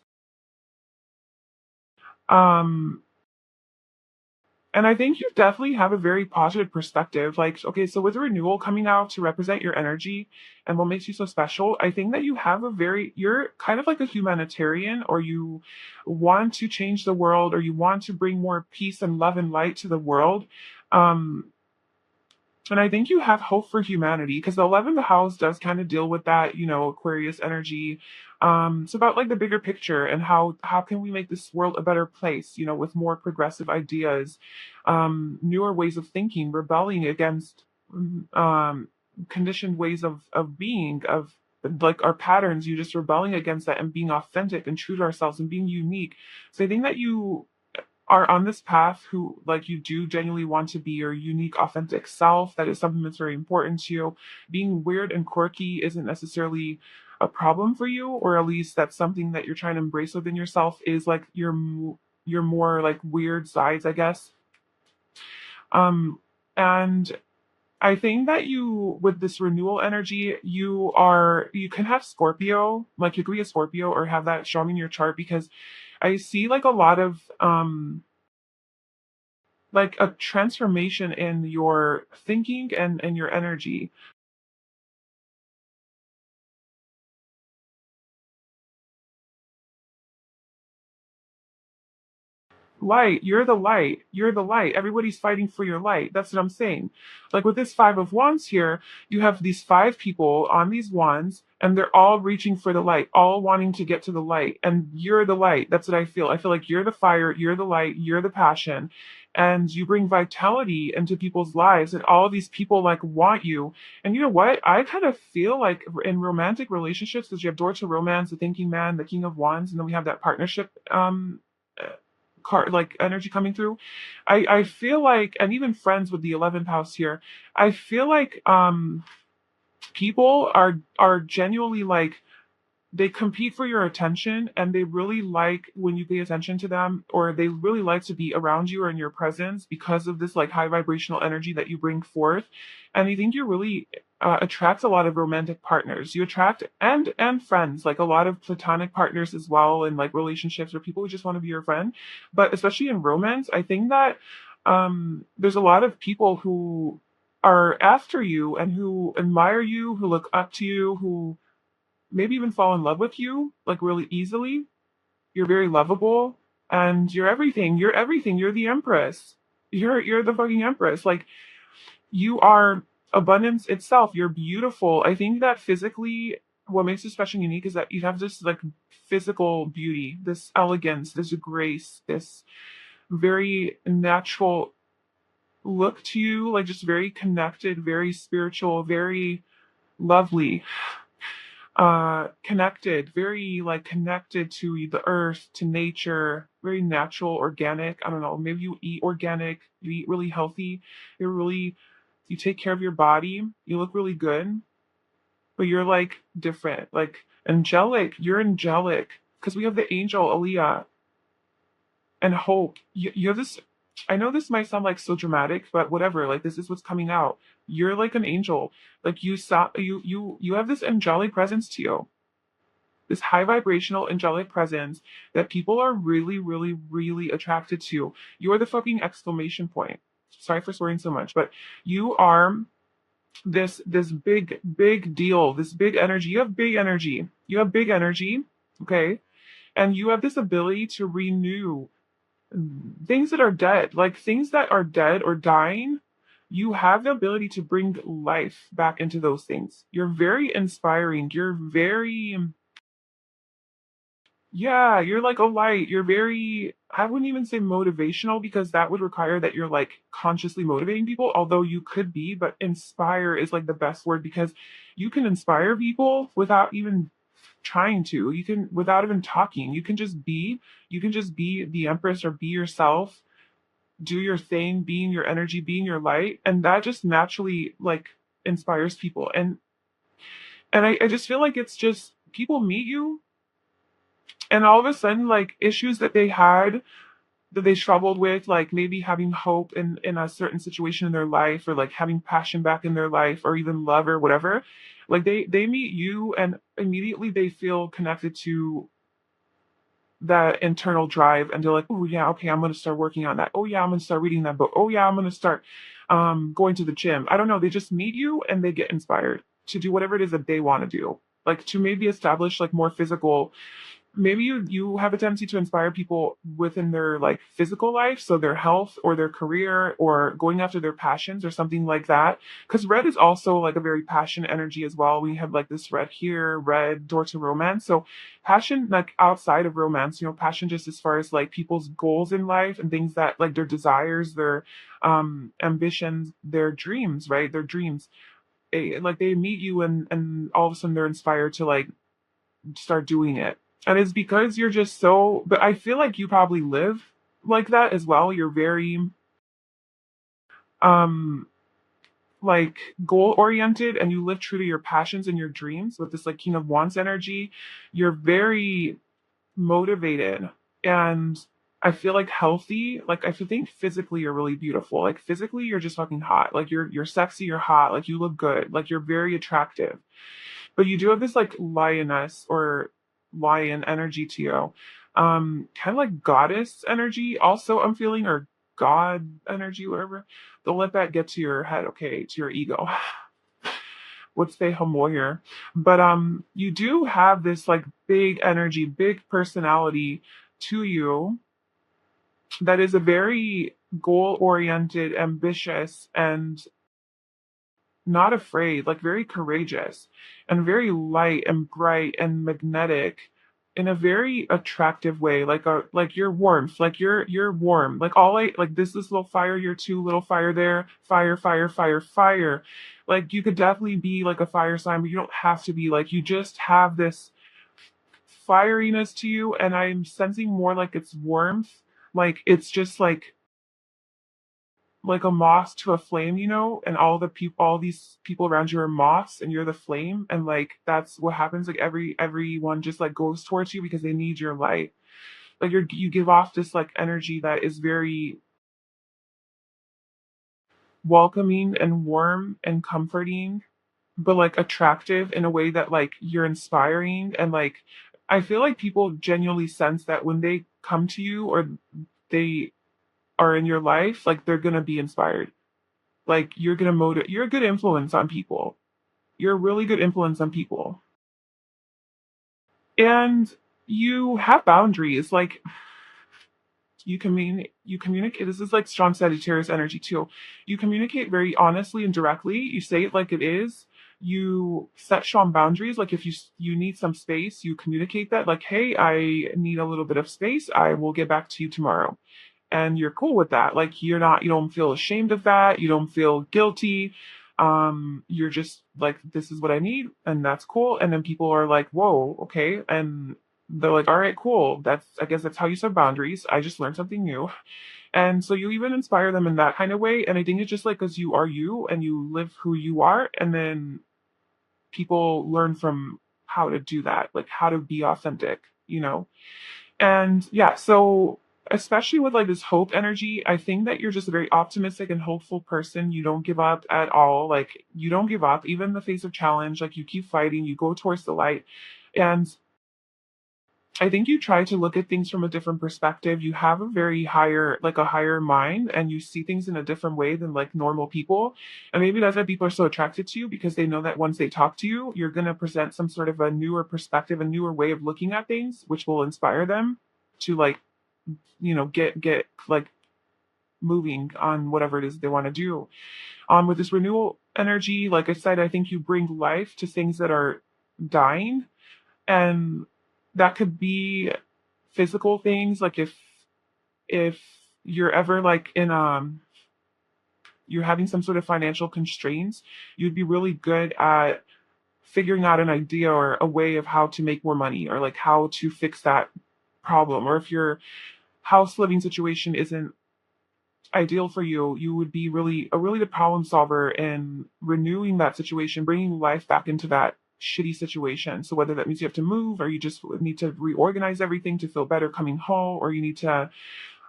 Um And I think you definitely have a very positive perspective. Like, okay, so with renewal coming out to represent your energy and what makes you so special, I think that you have a very, you're kind of like a humanitarian, or you want to change the world, or you want to bring more peace and love and light to the world. Um, and I think you have hope for humanity because the 11th house does kind of deal with that, Aquarius energy. It's about like the bigger picture and how can we make this world a better place, with more progressive ideas, newer ways of thinking, rebelling against um, conditioned ways of being, of like our patterns, you just rebelling against that and being authentic and true to ourselves and being unique. So I think that you are on this path who like you do genuinely want to be your unique authentic self. That is something that's very important to you. Being weird and quirky isn't necessarily a problem for you, or at least that's something that you're trying to embrace within yourself, is like your more like weird sides, I guess. And I think that you, with this renewal energy, you can have Scorpio, like you could be a Scorpio or have that strong in your chart, because I see like a lot of like a transformation in your thinking and your energy. Light, you're the light. You're the light. Everybody's fighting for your light. That's what I'm saying. Like with this Five of Wands here, you have these five people on these wands, and they're all reaching for the light, all wanting to get to the light. And you're the light. That's what I feel. I feel like you're the fire, you're the light, you're the passion, and you bring vitality into people's lives. And all of these people like want you. And you know what? I kind of feel like in romantic relationships, because you have door to romance, the thinking man, the king of wands, and then we have that partnership card like energy coming through. I feel like, and even friends with the 11th house here, I feel like people are genuinely like they compete for your attention, and they really like when you pay attention to them, or they really like to be around you or in your presence because of this like high vibrational energy that you bring forth. And I think you really attract a lot of romantic partners. You attract and friends, like a lot of platonic partners as well, and like relationships or people who just want to be your friend. But especially in romance, I think that there's a lot of people who are after you and who admire you, who look up to you, who maybe even fall in love with you like really easily. You're very lovable, and you're everything. You're everything. You're the empress. You're the fucking empress. Like, you are abundance itself. You're beautiful. I think that physically, what makes you special and unique is that you have this like physical beauty, this elegance, this grace, this very natural look to you, like just very connected, very spiritual, very lovely, connected, very like connected to the earth, to nature, very natural, organic. I don't know, maybe you eat organic, you eat really healthy, you're really, you take care of your body, you look really good, but you're like different, like angelic. You're angelic because we have the angel Aliyah and hope. You have this. I know this might sound like so dramatic, but whatever. Like, this is what's coming out. You're like an angel. Like, you saw you have this angelic presence to you. This high vibrational angelic presence that people are really, really, really attracted to. You're the fucking exclamation point. Sorry for swearing so much, but you are this big deal, this big energy. You have big energy. You have big energy, okay? And you have this ability to renew things that are dead, like things that are dead or dying. You have the ability to bring life back into those things. You're very inspiring. You're very, yeah, you're like a light. You're very, I wouldn't even say motivational because that would require that you're like consciously motivating people, although you could be, but inspire is like the best word because you can inspire people without even trying to. You can, without even talking, you can just be the empress or be yourself, do your thing, being your energy, being your light, and that just naturally like inspires people. And I just feel like it's just people meet you and all of a sudden like issues that they had that they struggled with, like maybe having hope in a certain situation in their life or like having passion back in their life or even love or whatever, like they meet you and immediately they feel connected to that internal drive and they're like, oh yeah, okay, I'm gonna start working on that. Oh yeah, I'm gonna start reading that book. Oh yeah, I'm gonna start going to the gym. I don't know. They just meet you and they get inspired to do whatever it is that they want to do. Like to maybe establish like more physical, maybe you have a tendency to inspire people within their like physical life, so their health or their career or going after their passions or something like that, because red is also like a very passion energy as well. We have like this red here, red door to romance. So passion like outside of romance, passion just as far as like people's goals in life and things that like their desires, their ambitions, their dreams, right? Their dreams. Like they meet you and all of a sudden they're inspired to like start doing it. And it's because you're just so, but I feel like you probably live like that as well. You're very, um, like goal oriented and you live true to your passions and your dreams with this like King of Wands energy. You're very motivated and I feel like healthy. Like I think physically you're really beautiful. Like physically you're just fucking hot. Like you're sexy, you're hot, like you look good, like you're very attractive. But you do have this like lioness or lion energy to you. Kind of like goddess energy also I'm feeling, or god energy, whatever. Don't let that get to your head, okay, to your ego. Would say Hamoyer. But you do have this like big energy, big personality to you that is a very goal oriented, ambitious, and not afraid, like very courageous and very light and bright and magnetic in a very attractive way, like your warmth, like you're warm. Like all I like this little fire, you're too little fire there, fire, fire, fire, fire. Like you could definitely be like a fire sign, but you don't have to be. Like you just have this fieriness to you, and I'm sensing more like it's warmth. Like it's just like a moth to a flame, and all these people around you are moths and you're the flame, and like that's what happens. Like everyone just like goes towards you because they need your light. Like you give off this like energy that is very welcoming and warm and comforting, but like attractive in a way that like you're inspiring, and like I feel like people genuinely sense that when they come to you or they are in your life, like they're gonna be inspired. Like you're gonna motivate. You're a good influence on people. You're a really good influence on people. And you have boundaries. Like you communicate. This is like strong Sagittarius energy too. You communicate very honestly and directly. You say it like it is. You set strong boundaries. Like if you need some space, you communicate that. Like, hey, I need a little bit of space. I will get back to you tomorrow, and you're cool with that. Like you don't feel ashamed of that. You don't feel guilty. You're just like, this is what I need, and that's cool. And then people are like, whoa, okay, and they're like, all right, cool. I guess that's how you set boundaries. I just learned something new. And so you even inspire them in that kind of way. And I think it's just like, because you are you and you live who you are, and then people learn from how to do that, like how to be authentic, you know? And yeah, so especially with like this hope energy, I think that you're just a very optimistic and hopeful person. You don't give up at all. Like you don't give up, even in the face of challenge. Like you keep fighting, you go towards the light. And I think you try to look at things from a different perspective. You have a very higher, like a higher mind, and you see things in a different way than like normal people. And maybe that's why people are so attracted to you, because they know that once they talk to you, you're going to present some sort of a newer perspective, a newer way of looking at things, which will inspire them to like, get like moving on whatever it is they want to do. With this renewal energy, like I said, I think you bring life to things that are dying, and that could be physical things. Like if you're ever like in you're having some sort of financial constraints, you'd be really good at figuring out an idea or a way of how to make more money, or like how to fix that problem. Or if your house living situation isn't ideal for you, you would be really good problem solver in renewing that situation, bringing life back into that shitty situation. So whether that means you have to move, or you just need to reorganize everything to feel better coming home, or you need to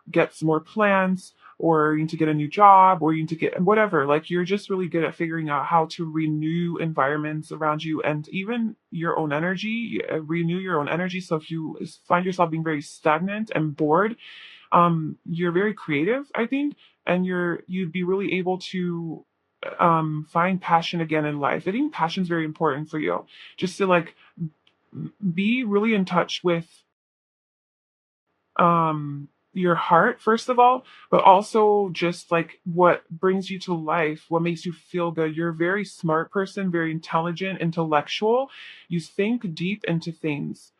get some more plants, or you need to get a new job, or you need to get whatever. Like you're just really good at figuring out how to renew environments around you, and even your own energy, renew your own energy. So if you find yourself being very stagnant and bored, you're very creative, I think, and you'd be really able to find passion again in life. I think passion is very important for you, just to like be really in touch with your heart first of all, but also just like what brings you to life, what makes you feel good. You're a very smart person, very intelligent, intellectual. You think deep into things.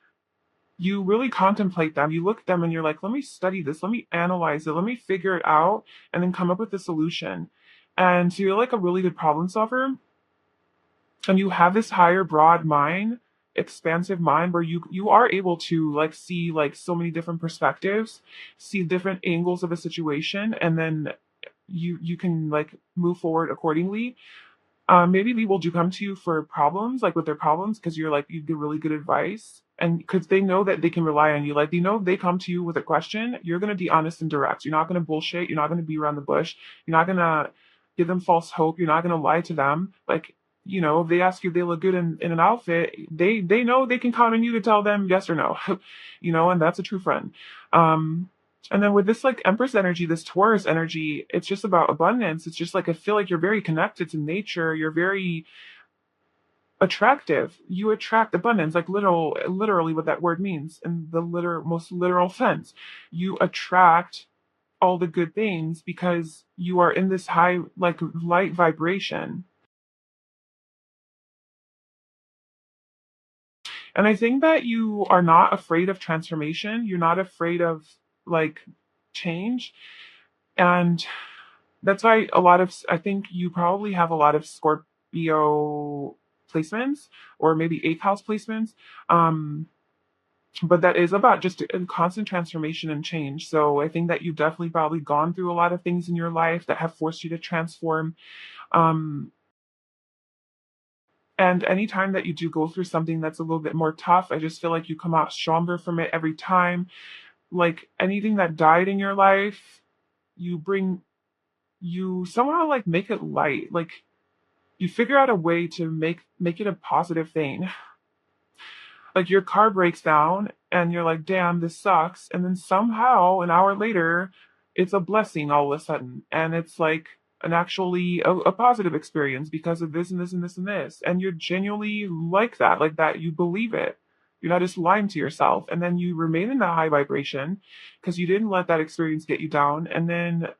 You really contemplate them. You look at them and you're like, let me study this, let me analyze it, let me figure it out, and then come up with a solution. And so you're like a really good problem solver, and you have this higher broad mind, expansive mind, where you are able to like see like so many different perspectives, see different angles of a situation, and then you can like move forward accordingly. Maybe people do come to you for problems, like with their problems, because you're like, you give really good advice, and because they know that they can rely on you. Like, they know if they come to you with a question, you're going to be honest and direct. You're not going to bullshit. You're not going to be around the bush. You're not going to give them false hope. You're not going to lie to them. Like, if they ask you if they look good in an outfit, they know they can count on you to tell them yes or no, and that's a true friend. Um, and then with this like Empress energy, this Taurus energy, it's just about abundance. It's just like, I feel like you're very connected to nature. You're very attractive. You attract abundance, like literally what that word means in the most literal sense. You attract all the good things because you are in this high like light vibration. And I think that you are not afraid of transformation. You're not afraid of like change. And that's why I think you probably have a lot of Scorpio placements, or maybe eighth house placements. Um, but that is about just a constant transformation and change. So I think that you've definitely probably gone through a lot of things in your life that have forced you to transform. Um, and anytime that you do go through something that's a little bit more tough, I just feel like you come out stronger from it every time. Like anything that died in your life, you bring you somehow like make it light. Like you figure out a way to make it a positive thing. Like your car breaks down and you're like, damn, this sucks. And then somehow an hour later, it's a blessing all of a sudden. And it's like an actually a positive experience because of this and this and this and this. And you're genuinely like that, you believe it. You're not just lying to yourself. And then you remain in that high vibration because you didn't let that experience get you down. And then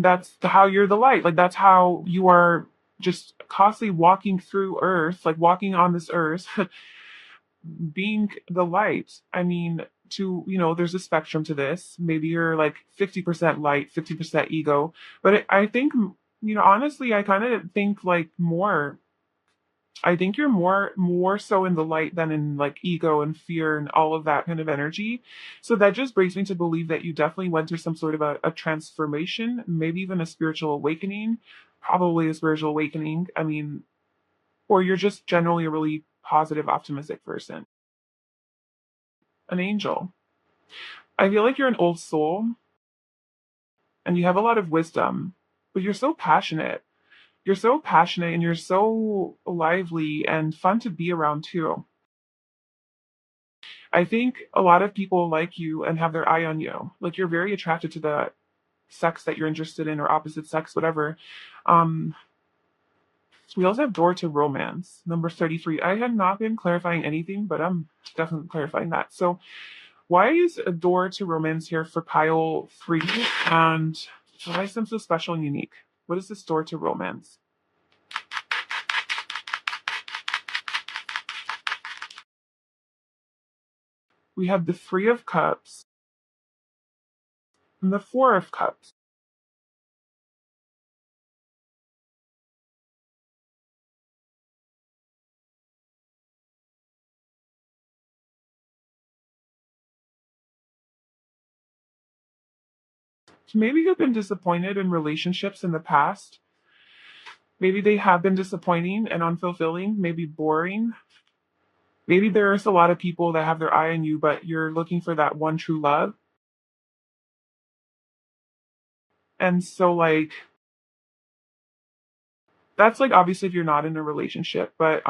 that's how you're the light. Like that's how you are just constantly walking through earth, like walking on this earth, being the light. I mean, there's a spectrum to this. Maybe you're like 50% light, 50% ego. But I think, honestly, I kind of think like more. I think you're more so in the light than in like ego and fear and all of that kind of energy. So that just brings me to believe that you definitely went through some sort of a transformation, maybe even a spiritual awakening, probably a spiritual awakening. I mean, or you're just generally a really positive, optimistic person. An angel. I feel like you're an old soul and you have a lot of wisdom, but you're so passionate. You're so passionate and you're so lively and fun to be around too. I think a lot of people like you and have their eye on you. Like you're very attracted to the sex that you're interested in or opposite sex, whatever. Um, we also have door to romance, number 33. I had not been clarifying anything, but I'm definitely clarifying that. So why is a door to romance here for pile 3? And why is them so special and unique? What is this door to romance? We have the 3 of Cups and the 4 of Cups. Maybe you've been disappointed in relationships in the past. Maybe they have been disappointing and unfulfilling, maybe boring. Maybe there's a lot of people that have their eye on you, but you're looking for that one true love. And so, like, that's like obviously if you're not in a relationship, but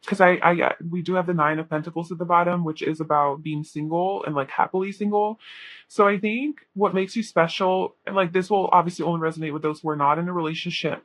because yeah, we do have the 9 of Pentacles at the bottom, which is about being single and like happily single. So I think what makes you special, and like this will obviously only resonate with those who are not in a relationship.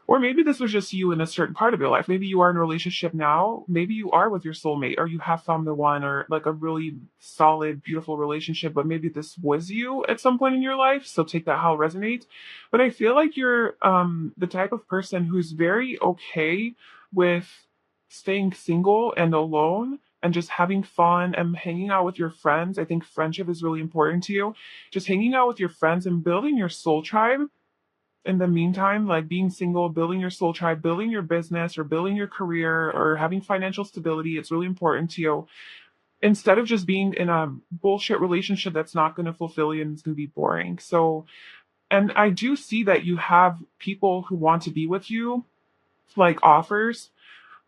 Or maybe this was just you in a certain part of your life. Maybe you are in a relationship now. Maybe you are with your soulmate, or you have found the one, or like a really solid, beautiful relationship. But maybe this was you at some point in your life. So take that how it resonates. But I feel like you're the type of person who's very okay with staying single and alone and just having fun and hanging out with your friends. I think friendship is really important to you. Just hanging out with your friends and building your soul tribe in the meantime, like being single, building your soul tribe, building your business or building your career or having financial stability, it's really important to you. Instead of just being in a bullshit relationship that's not going to fulfill you and it's going to be boring. So, and I do see that you have people who want to be with you, like offers,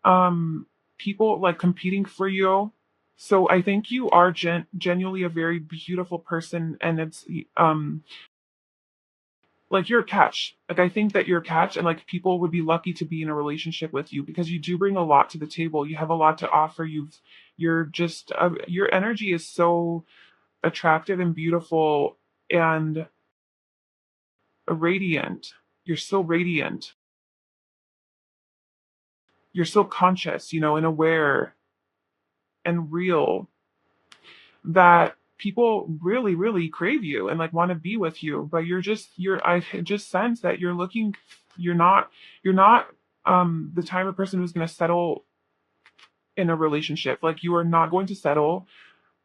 um, people like competing for you. So I think you are genuinely a very beautiful person, and it's like you're a catch. Like I think that you're a catch, and like people would be lucky to be in a relationship with you because you do bring a lot to the table. You have a lot to offer. You're just your energy is so attractive and beautiful and radiant. You're so radiant. You're so conscious, and aware and real that people really, really crave you and like want to be with you. But I just sense that you're not, you're not the type of person who's going to settle in a relationship. Like you are not going to settle.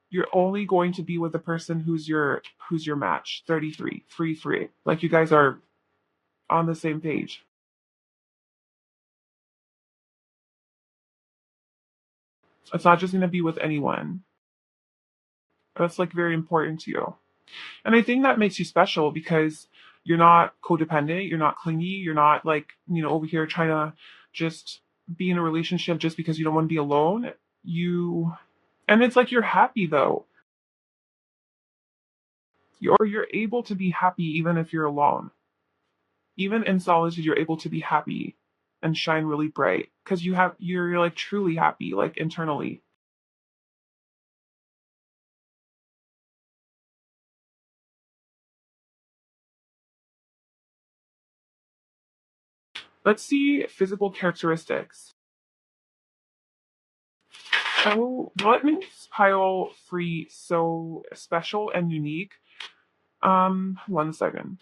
You're only going to be with the person who's your match. 33, 3, 3. Like you guys are on the same page. It's not just going to be with anyone. That's like very important to you. And I think that makes you special because you're not codependent, you're not clingy, you're not like, over here trying to just be in a relationship just because you don't want to be alone. And it's like you're happy though. You're able to be happy even if you're alone. Even in solitude, you're able to be happy and shine really bright because you're like truly happy, like internally. Let's see physical characteristics. Oh, what makes pile free so special and unique? 1 second.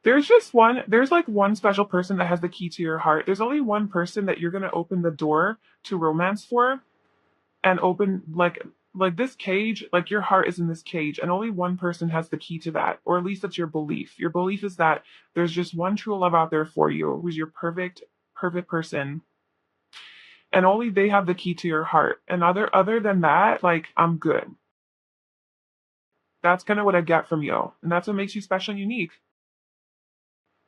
There's like one special person that has the key to your heart. There's only one person that you're gonna open the door to romance for, and open like this cage, like your heart is in this cage, and only one person has the key to that, or at least that's your belief. Your belief is that there's just one true love out there for you, who's your perfect person, and only they have the key to your heart. And other than that, like, I'm good. That's kind of what I get from you, and that's what makes you special and unique.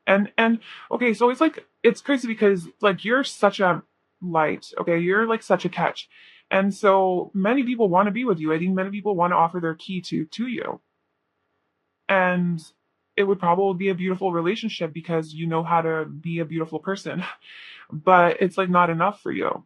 And okay, so it's like it's crazy because like you're such a light, okay? You're like such a catch. And so many people want to be with you. I think many people want to offer their key to you. And it would probably be a beautiful relationship because you know how to be a beautiful person. But it's like not enough for you.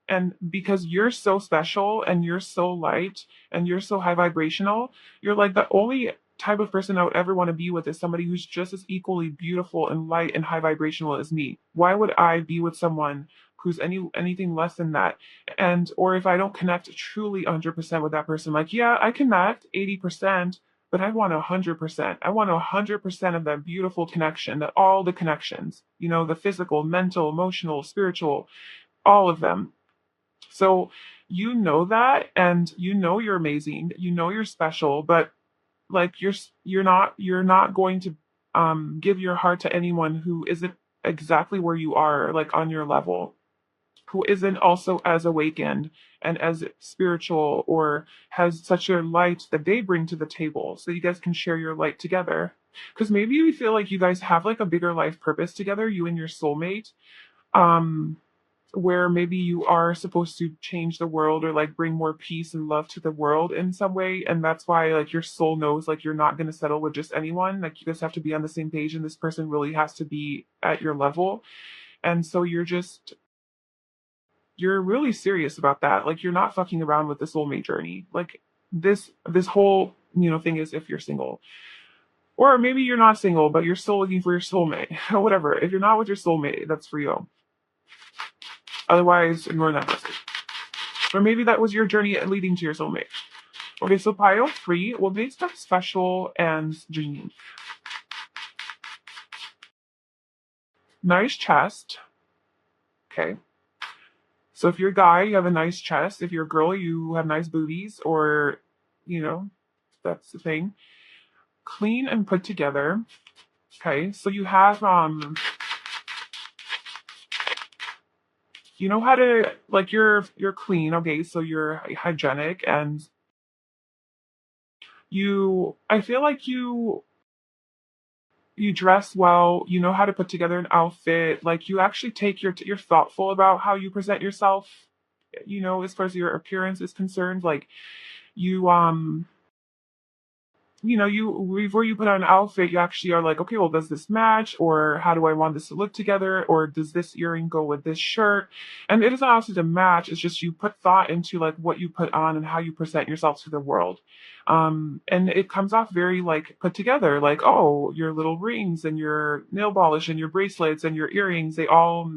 And because you're so special and you're so light and you're so high vibrational, you're like the only type of person I would ever want to be with is somebody who's just as equally beautiful and light and high vibrational as me. Why would I be with someone who's anything less than that? And or if I don't connect truly 100% with that person, like yeah, I connect 80%, but I want 100%. I want 100% of that beautiful connection, that all the connections, the physical, mental, emotional, spiritual, all of them. So you know that, and you know you're amazing, you know you're special, but like you're not going to give your heart to anyone who isn't exactly where you are, like on your level, who isn't also as awakened and as spiritual or has such a light that they bring to the table so you guys can share your light together. Because maybe you feel like you guys have like a bigger life purpose together, you and your soulmate. Um, where maybe you are supposed to change the world or like bring more peace and love to the world in some way, and that's why like your soul knows like you're not going to settle with just anyone, like you guys have to be on the same page and this person really has to be at your level. And so you're really serious about that, like you're not fucking around with the soulmate journey. Like this whole thing is if you're single, or maybe you're not single but you're still looking for your soulmate or whatever. If you're not with your soulmate, that's for you. Otherwise, ignore that message. Or maybe that was your journey leading to your soulmate. Okay, so pile three will be stuff special and unique. Nice chest. Okay. So if you're a guy, you have a nice chest. If you're a girl, you have nice booties, or, you know, that's the thing. Clean and put together. Okay. So you have, you know how to, like, you're clean. Okay. So you're hygienic, and I feel like you dress well, you know how to put together an outfit, like you actually you're thoughtful about how you present yourself, as far as your appearance is concerned. Like you before you put on an outfit, you actually are like, okay, well, does this match, or how do I want this to look together, or does this earring go with this shirt? And it doesn't also to match, it's just you put thought into like what you put on and how you present yourself to the world. And it comes off very like put together, like, oh, your little rings and your nail polish and your bracelets and your earrings, they all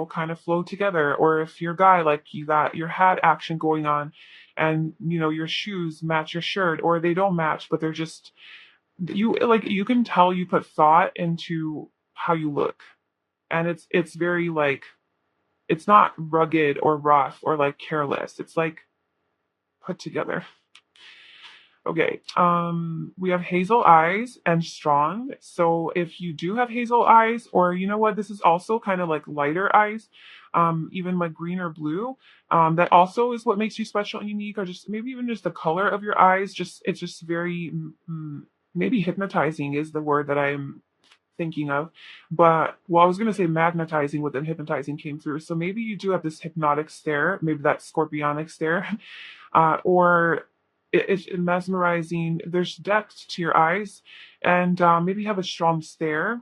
kind of flow together. Or if you're a guy, like you got your hat action going on, and your shoes match your shirt, or they don't match but they're just, you can tell you put thought into how you look. And it's very like, it's not rugged or rough or like careless, it's like put together. Okay, we have hazel eyes and strong. So if you do have hazel eyes, or you know what, this is also kind of like lighter eyes, even like green or blue, that also is what makes you special and unique, or just maybe even just the color of your eyes. Just it's just very, maybe hypnotizing is the word that I'm thinking of. But well, I was gonna say magnetizing, but then hypnotizing came through. So maybe you do have this hypnotic stare, maybe that scorpionic stare, or it's mesmerizing. There's depth to your eyes, and maybe you have a strong stare.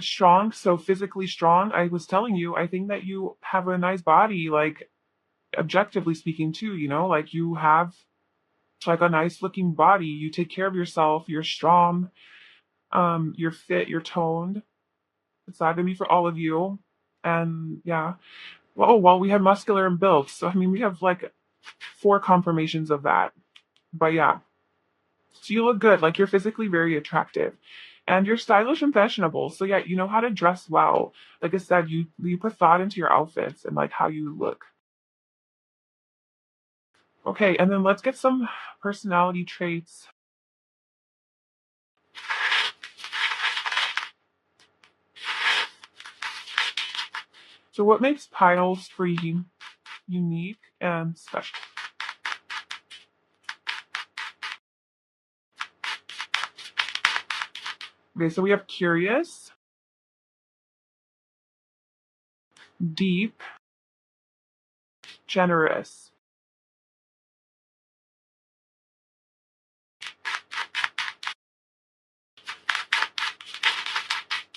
Strong, so physically strong. I was telling you, I think that you have a nice body, like objectively speaking, too. Like you have like a nice looking body. You take care of yourself. You're strong. You're fit, you're toned. It's not gonna be for all of you. And yeah. Well, oh, well, we have muscular and built. So I mean we have like four confirmations of that. But yeah. So you look good, like you're physically very attractive. And you're stylish and fashionable. So yeah, you know how to dress well. Like I said, you put thought into your outfits and like how you look. Okay, and then let's get some personality traits. So what makes piles for you unique and special? Okay, so we have curious, deep, generous.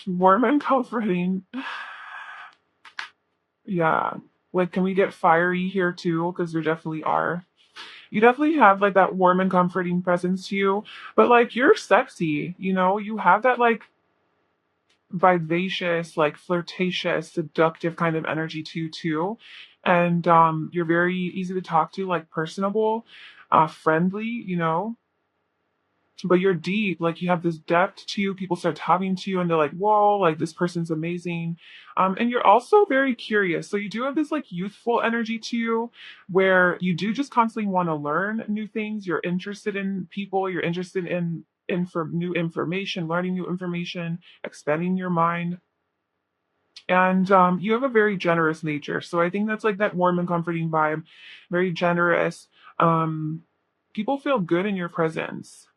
Warm and comforting. Yeah. Like, can we get fiery here too? Because there definitely are. You definitely have like that warm and comforting presence to you, but like you're sexy, you know? You have that like vivacious, like flirtatious, seductive kind of energy to you too. And you're very easy to talk to, like personable, friendly, you know? But you're deep, like you have this depth to you. People start talking to you and they're like, whoa, like this person's amazing. And you're also very curious. So you do have this like youthful energy to you where you do just constantly want to learn new things. You're interested in people, you're interested in for new information, learning new information, expanding your mind. And you have a very generous nature. So I think that's like that warm and comforting vibe, very generous. Um, People feel good in your presence.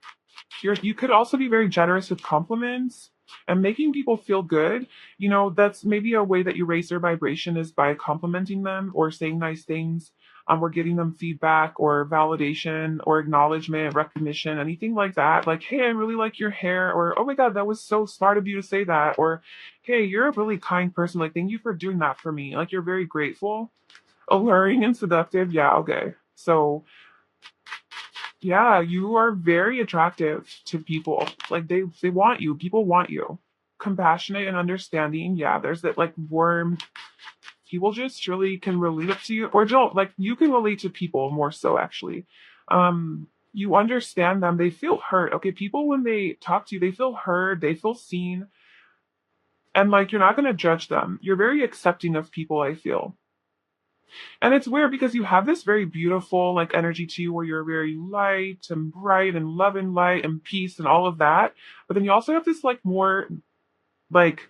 You could also be very generous with compliments and making people feel good. You know, that's maybe a way that you raise their vibration is by complimenting them or saying nice things. Or giving them feedback or validation or acknowledgement, recognition, anything like that. Like, hey, I really like your hair, or oh my God, that was so smart of you to say that, or hey, you're a really kind person. Like, thank you for doing that for me. Like, you're very grateful, alluring, and seductive. Yeah, okay. So yeah, you are very attractive to people. Like they want you. People want you. Compassionate and understanding. Yeah, there's that like warm. People just really can relate to you, or don't like you can relate to people more so actually. You understand them. They feel hurt. Okay, people when they talk to you, they feel heard. They feel seen, and like you're not gonna judge them. You're very accepting of people. I feel. And it's weird because you have this very beautiful like energy to you where you're very light and bright and love and light and peace and all of that. But then you also have this like more like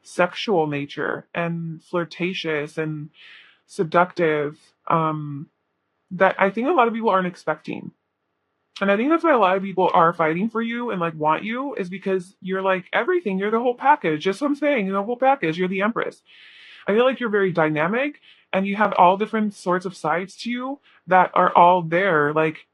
sexual nature and flirtatious and seductive that I think a lot of people aren't expecting. And I think that's why a lot of people are fighting for you and like want you is because you're like everything. You're the whole package. Just what I'm saying, you're the whole package. You're the empress. I feel like you're very dynamic and you have all different sorts of sides to you that are all there. Like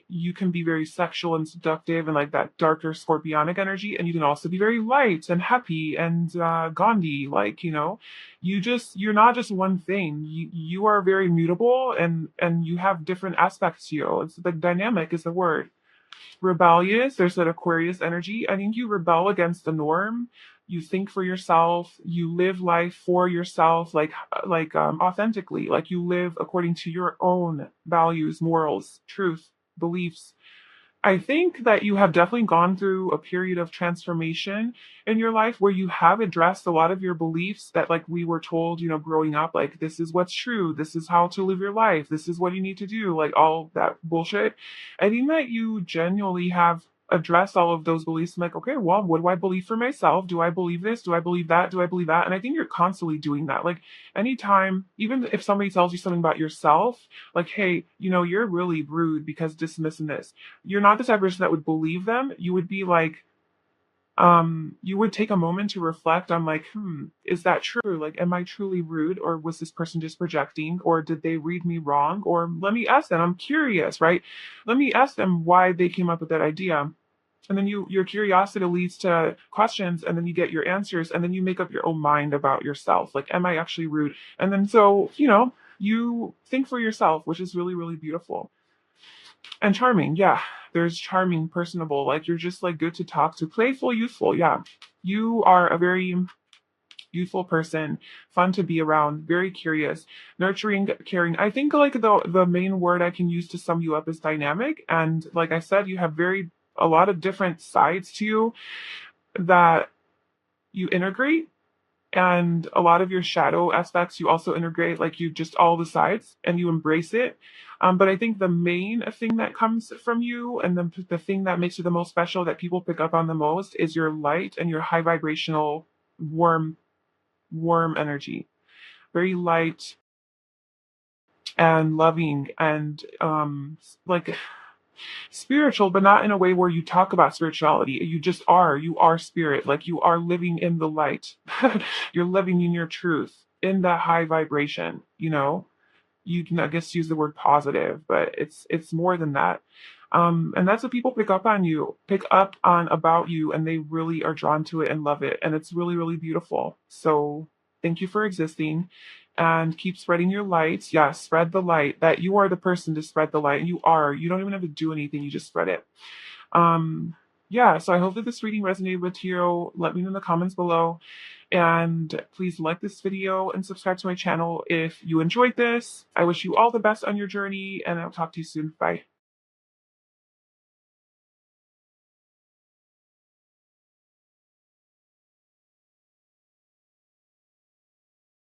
you can be very sexual and seductive and like that darker scorpionic energy, and you can also be very light and happy and Gandhi. Like, you know, you're not just one thing. You are very mutable and you have different aspects to you. It's like dynamic is the word. Rebellious, there's that Aquarius energy. I think you rebel against the norm. You think for yourself, you live life for yourself, authentically, like you live according to your own values, morals, truth, beliefs. I think that you have definitely gone through a period of transformation in your life where you have addressed a lot of your beliefs that, like, we were told, you know, growing up, like, this is what's true, this is how to live your life, this is what you need to do, like, all that bullshit. I think that you genuinely have addressed all of those beliefs. I'm like, okay, well, what do I believe for myself? Do I believe this? Do I believe that? Do I believe that? And I think you're constantly doing that. Like, anytime, even if somebody tells you something about yourself, like, hey, you know, you're really rude because dismissing this, you're not the type of person that would believe them. You would be like, you would take a moment to reflect on like, is that true? Like, am I truly rude, or was this person just projecting, or did they read me wrong? Or let me ask them. I'm curious, right? Let me ask them why they came up with that idea. And then your curiosity leads to questions, and then you get your answers, and then you make up your own mind about yourself. Like, am I actually rude? And then so, you know, you think for yourself, which is really, really beautiful. And charming, yeah. There's charming, personable, like you're just like good to talk to, playful, youthful, yeah. You are a very youthful person, fun to be around, very curious, nurturing, caring. I think like the main word I can use to sum you up is dynamic. And like I said, you have a lot of different sides to you that you integrate, and a lot of your shadow aspects you also integrate, like you just all the sides and you embrace it. But I think the main thing that comes from you, and the thing that makes you the most special, that people pick up on the most, is your light and your high vibrational, warm energy. Very light and loving and like spiritual, but not in a way where you talk about spirituality. You are spirit. Like you are living in the light. You're living in your truth, in that high vibration, you know? You can, I guess, use the word positive, but it's more than that. And that's what people pick up on about you, and they really are drawn to it and love it. And it's really, really beautiful. So thank you for existing, and keep spreading your light. Yeah, spread the light, that you are the person to spread the light. And you don't even have to do anything, you just spread it. Um, yeah, so I hope that this reading resonated with you. Let me know in the comments below. And please like this video and subscribe to my channel if you enjoyed this. I wish you all the best on your journey, and I'll talk to you soon. Bye.